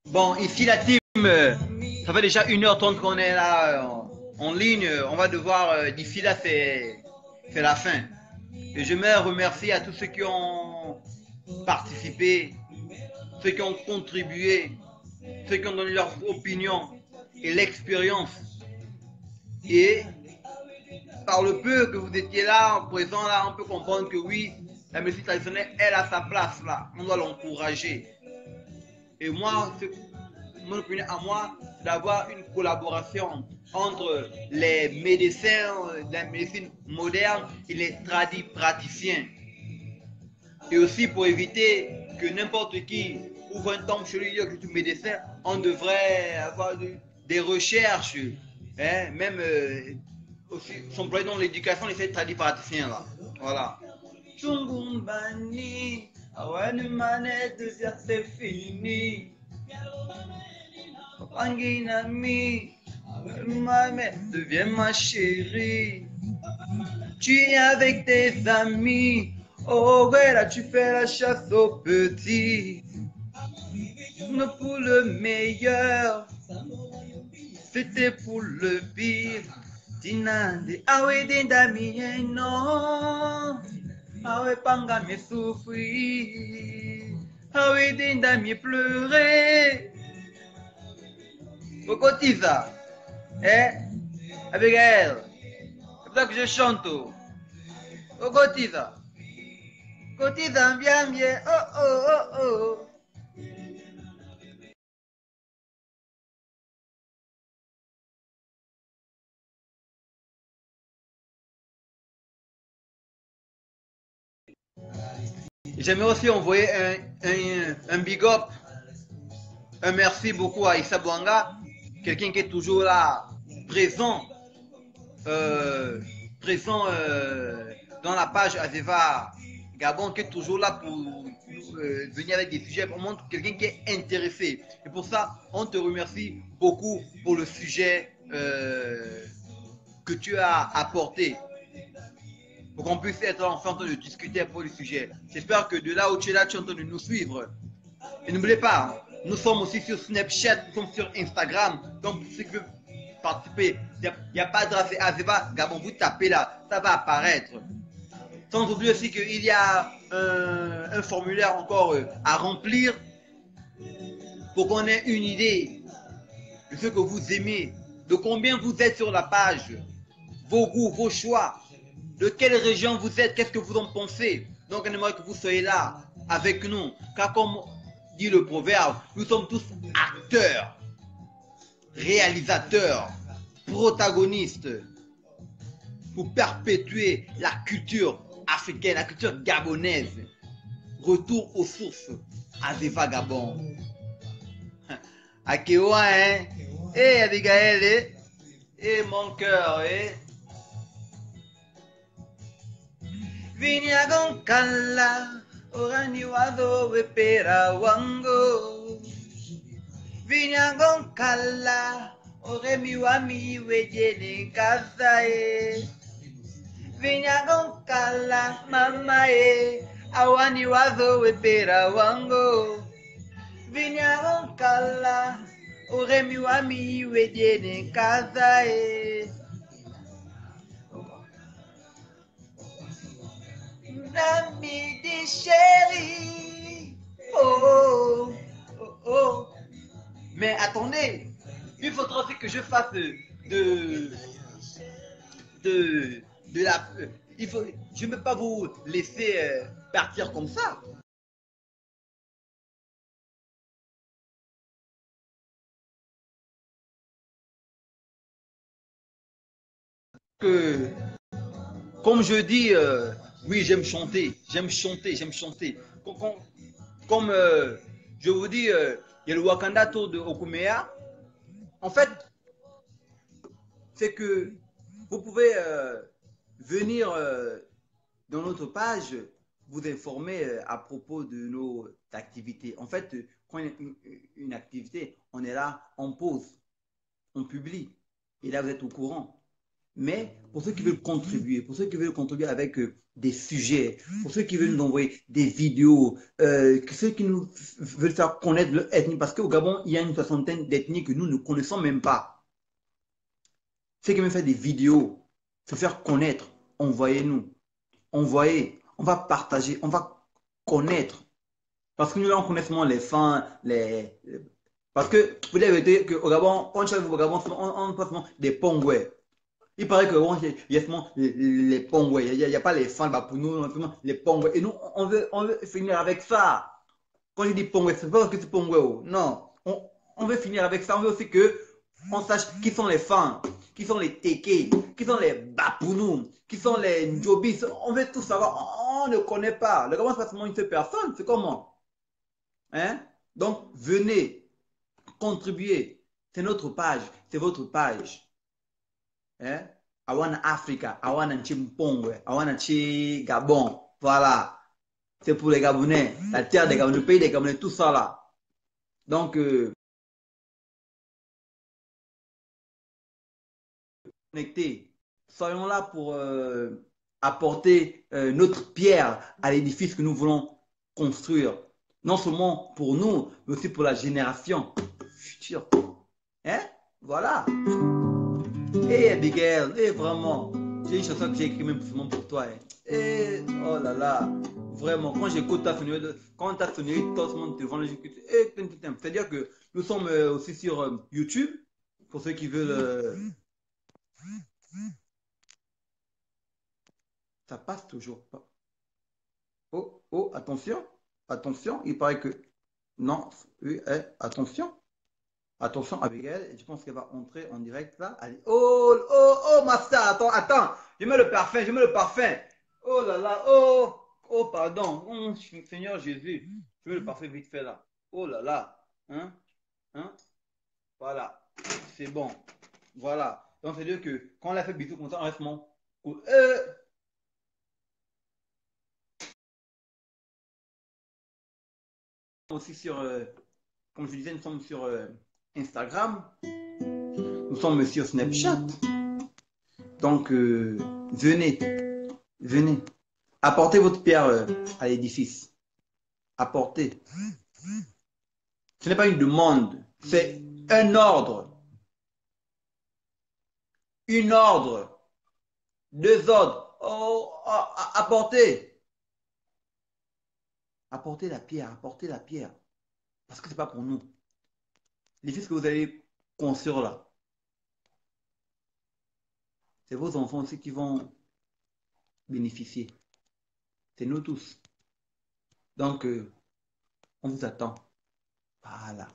Bon, ici la team, ça fait déjà 1h30 qu'on est là en ligne. On va devoir, d'ici là, c'est la fin. Et je me remercie à tous ceux qui ont participé, ceux qui ont contribué ceux qui ont donné leur opinion et l'expérience. Et par le peu que vous étiez là, en présent là, on peut comprendre que oui, la médecine traditionnelle, elle a sa place là. On doit l'encourager. Et moi, mon opinion à moi, c'est d'avoir une collaboration entre les médecins de la médecine moderne et les tradis praticiens. Et aussi pour éviter que n'importe qui ouvre un temple chez lui et que je suis médecin, on devrait avoir des recherches, hein, même aussi s'employer dans l'éducation de ces tradis praticiens là. Voilà. Chungumbani, awani manette de dire c'est fini. Panginami, ma mère devient ma chérie. Tu es avec tes amis. Oh ouais, là tu fais la chasse aux petits. Mais pour le meilleur, c'était pour le pire. Tinande, ah ouais, d'ami, non. Ah ouais, panga me souffrir. Ah ouais, d'ami pleurer. Cocotiza, Abigail, c'est pour ça que je chante. Cocotiza, cotiza, bien, bien, oh, oh, oh, oh. J'aimerais aussi envoyer un big up, un merci beaucoup à Issa Bouanga, quelqu'un qui est toujours là, présent, euh, présent dans la page Azeva Gabon, qui est toujours là pour venir avec des sujets. On montre quelqu'un qui est intéressé. Et pour ça, on te remercie beaucoup pour le sujet que tu as apporté. Pour qu'on puisse être enfin en train de discuter pour le sujet. J'espère que de là où tu es là, tu es en train de nous suivre. Et n'oubliez pas, nous sommes aussi sur Snapchat, nous sommes sur Instagram. Donc, pour ceux qui veulent participer, il n'y a pas de race Azeva Gabon, vous tapez là, ça va apparaître. Sans oublier aussi qu'il y a un formulaire encore à remplir pour qu'on ait une idée de ce que vous aimez, de combien vous êtes sur la page, vos goûts, vos choix, de quelle région vous êtes, qu'est-ce que vous en pensez. Donc on aimerait que vous soyez là avec nous, car comme dit le proverbe, nous sommes tous acteurs, réalisateurs, protagonistes pour perpétuer la culture africaine, la culture gabonaise. Retour aux sources, Azeva Gabon. Akewa, hein? Eh, Abigail, eh, mon cœur, eh? Vinyagonkala, orani wado wepera wango. Vinyagonkala, oremi wami wejene kazae. Vinyagonkala, mama e, awani wado wepera wango. Vinyagonkala, oremi wami wejene kazae. Ami dit chérie. Oh, oh, oh. Mais attendez, il faudra aussi que je fasse de la. Je ne peux pas vous laisser partir comme ça. Que, comme je dis, oui, j'aime chanter, j'aime chanter, j'aime chanter. Comme je vous dis, il y a le Wakanda Tour de Okumea. En fait, c'est que vous pouvez venir dans notre page vous informer à propos de nos activités. En fait, quand il y a une activité, on est là, on pose, on publie. Et là, vous êtes au courant. Mais pour ceux qui veulent contribuer, pour ceux qui veulent contribuer avec des sujets, pour ceux qui veulent nous envoyer des vidéos, ceux qui nous veulent faire connaître leur ethnie, parce qu'au Gabon, il y a une soixantaine d'ethnies que nous ne connaissons même pas. Ceux qui veulent faire des vidéos, se faire connaître, envoyez-nous. Envoyez, on va partager, on va connaître. Parce que nous, là, on connaît seulement les fins, Parce que vous avez dit qu'au Gabon, on cherche au Gabon, on passe des pongouais. Il paraît que bon, il y a seulement les pongouais. Il n'y a pas les fans bah, pour nous, seulement les pongouais. Et nous, on veut finir avec ça. Quand je dis pongouais, c'est pas parce que c'est pongouais. Oh. Non, on veut finir avec ça. On veut aussi que on sache qui sont les fans, qui sont les Teke, qui sont les Bapounous, qui sont les Njobis. On veut tout savoir. On ne connaît pas. Le Gabon, c'est pas seulement une seule personne. C'est comment? Hein? Donc, venez contribuer. C'est notre page. C'est votre page. Hein? Awana Africa, Awana Nchimpongwe, Awana Nchi Gabon. Voilà. C'est pour les Gabonais. La terre des Gabonais, le pays des Gabonais, tout ça là. Donc, connectés. Soyons là pour apporter notre pierre à l'édifice que nous voulons construire. Non seulement pour nous, mais aussi pour la génération future. Hein? Voilà. Et Abigail, et vraiment, j'ai une chanson que j'ai écrite même pour toi. Hein. Et oh là là, vraiment, quand j'écoute ta sonnerie, quand ta sonnerie, tout le monde devant le jeu, c'est-à-dire que nous sommes aussi sur YouTube, pour ceux qui veulent. Ça passe toujours pas. Oh, oh, attention, attention, il paraît que. Non, oui, attention. Attention, Abigail, je pense qu'elle va entrer en direct là. Allez. Oh, oh, oh, Master, attends, attends. Je mets le parfum, je mets le parfum. Oh là là, oh, oh, pardon. Seigneur Jésus, je mets le parfum vite fait là. Oh là là. Hein, hein, voilà. C'est bon. Voilà. Donc, c'est-à-dire que quand on a fait bisous comme ça, on reste mon. Aussi sur, comme je disais, nous sommes sur Instagram. Nous sommes sur Snapchat. Donc, venez, venez. Apportez votre pierre à l'édifice. Apportez. Ce n'est pas une demande, c'est un ordre. Une ordre. Deux ordres. Oh, oh, apportez. Apportez la pierre, apportez la pierre. Parce que ce n'est pas pour nous. L'édifice que vous allez construire là, c'est vos enfants aussi qui vont bénéficier. C'est nous tous. Donc, on vous attend. Voilà.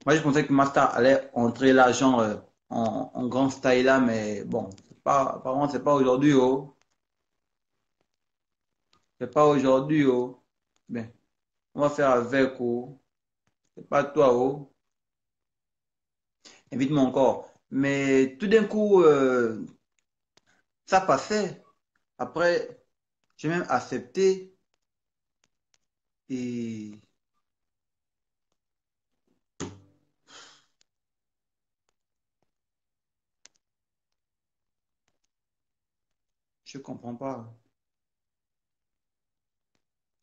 Moi, je pensais que Master allait entrer là, genre, en grand style là, mais bon, apparemment, c'est pas aujourd'hui, oh. C'est pas aujourd'hui, oh. Ben, on va faire avec, oh. C'est pas toi, oh. Invite-moi encore. Mais tout d'un coup, ça passait. Après, j'ai même accepté et je comprends pas.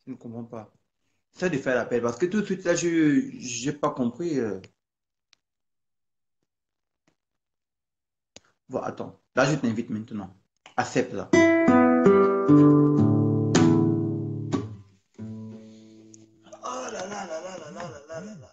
Je ne comprends pas. Ça de faire l'appel parce que tout de suite là, je j'ai pas compris. Bon, attends. Là, je t'invite maintenant. Accepte là. Oh là là là là là là là là là.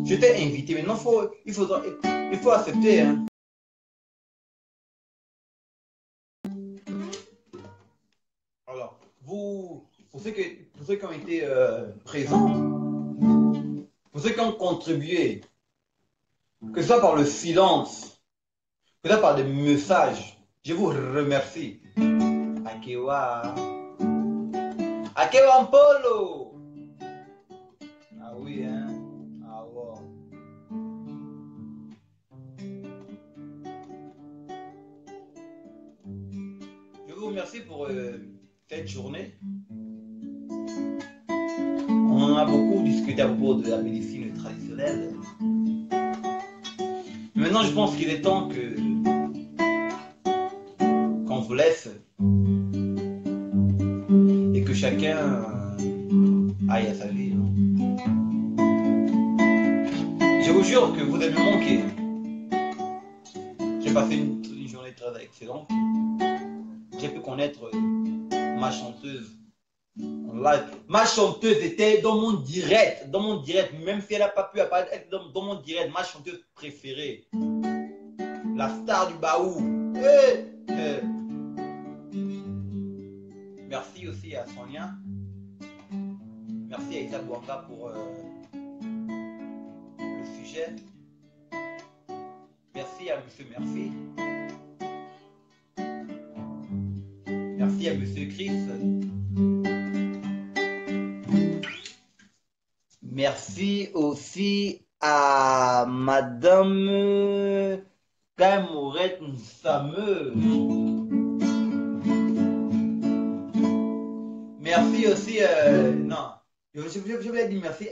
Je t'ai invité, maintenant il faut accepter. Hein. Alors, pour ceux qui ont été présents, pour ceux qui ont contribué, que ce soit par le silence, que ce soit par des messages, je vous remercie. Akewa. Akewa Mpolo. Ah oui, hein. Ah wow. Je vous remercie pour cette journée. On en a beaucoup discuté à propos de la médecine traditionnelle. Maintenant, je pense qu'il est temps qu'on vous laisse et que chacun aille à sa vie. Non? jure que vous allez me manquer. J'ai passé une journée très excellente. J'ai pu connaître ma chanteuse en live. Ma chanteuse était dans mon direct. Dans mon direct. Même si elle n'a pas pu apparaître, elle était dans mon direct. Ma chanteuse préférée. La star du Baou. Merci aussi à Sonia. Merci à Isa Bouanga pour le sujet. Merci à Monsieur Murphy. Merci à Monsieur Chris. Merci aussi à Madame Kamourette Nsame. Merci aussi, non, je voulais dire merci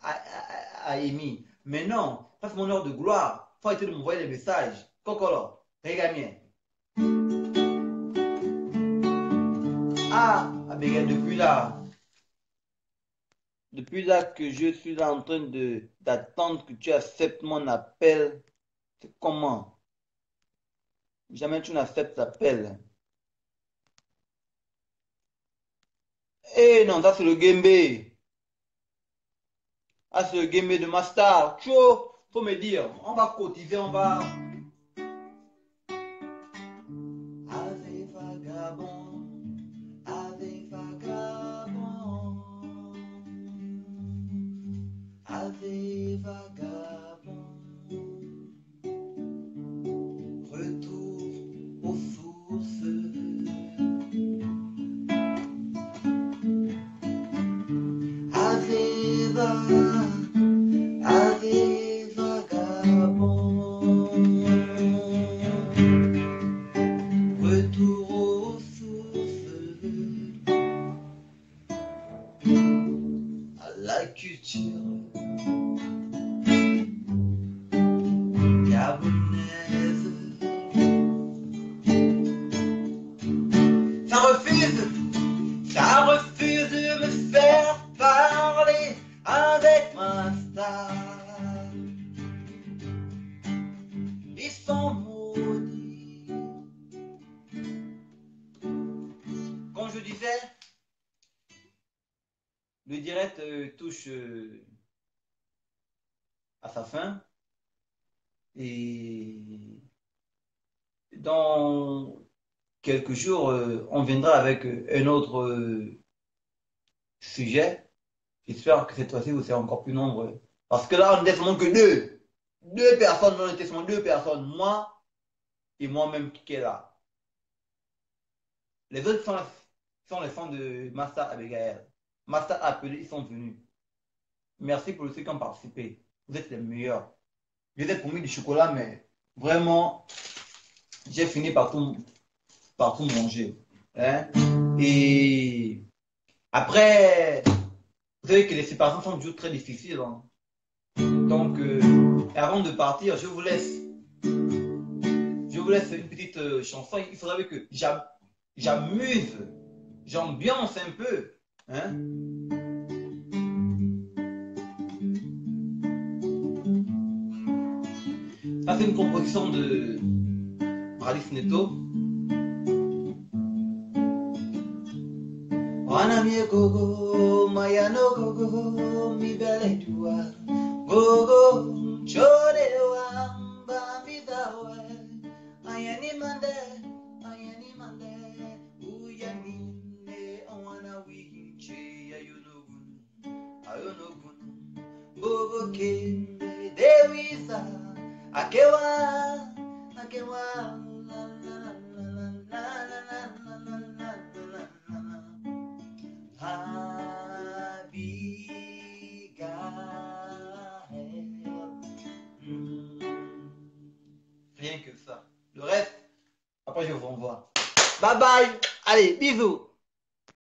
à Amy. Mais non, ça c'est mon heure de gloire. Faut arrêter de m'envoyer des messages. Kokolo, regarde. Ah, Abega, depuis là que je suis là en train d'attendre que tu acceptes mon appel, c'est comment? Jamais tu n'acceptes l'appel. Eh non, ça c'est le Gembe. Ah, c'est le Gembe de ma star. Tcho, faut me dire, on va cotiser, on va. Ave vagabond, ave vagabond, ave vagabond. Retour aux sources. Ave vagabond. Retour aux sources. À la culture gabonaise. Ça refuse de me faire parler avec ma star. Ils sont maudits. Comme je disais, le direct touche à sa fin. Et dans quelques jours, on viendra avec un autre sujet. J'espère que cette fois-ci, vous serez encore plus nombreux. Parce que là, on n'était seulement que deux. Deux personnes, on était seulement deux personnes. Moi et moi-même qui est là. Les autres sont les fans de Master Abigail. Master a appelé, ils sont venus. Merci pour ceux qui ont participé. Vous êtes les meilleurs. Je vous ai promis du chocolat, mais vraiment, j'ai fini par tout manger. Hein? Et après, vous savez que les séparations sont toujours très difficiles. Hein? Donc, avant de partir, je vous laisse une petite chanson. Il faudrait que j'amuse, j'ambiance un peu. Hein? Ça, c'est une composition de Radis Neto. Wanamie gogo, mayano gogo, mi belle tua. Gogo, chore wamba, bidawe. Ayani mande, uyani ne, owana winche, ayonogun. Gogo kende, dewisa, akewa, la la la la la la la la la. Abigail. Rien que ça. Le reste, après je vous renvoie. Bye bye. Allez, bisous.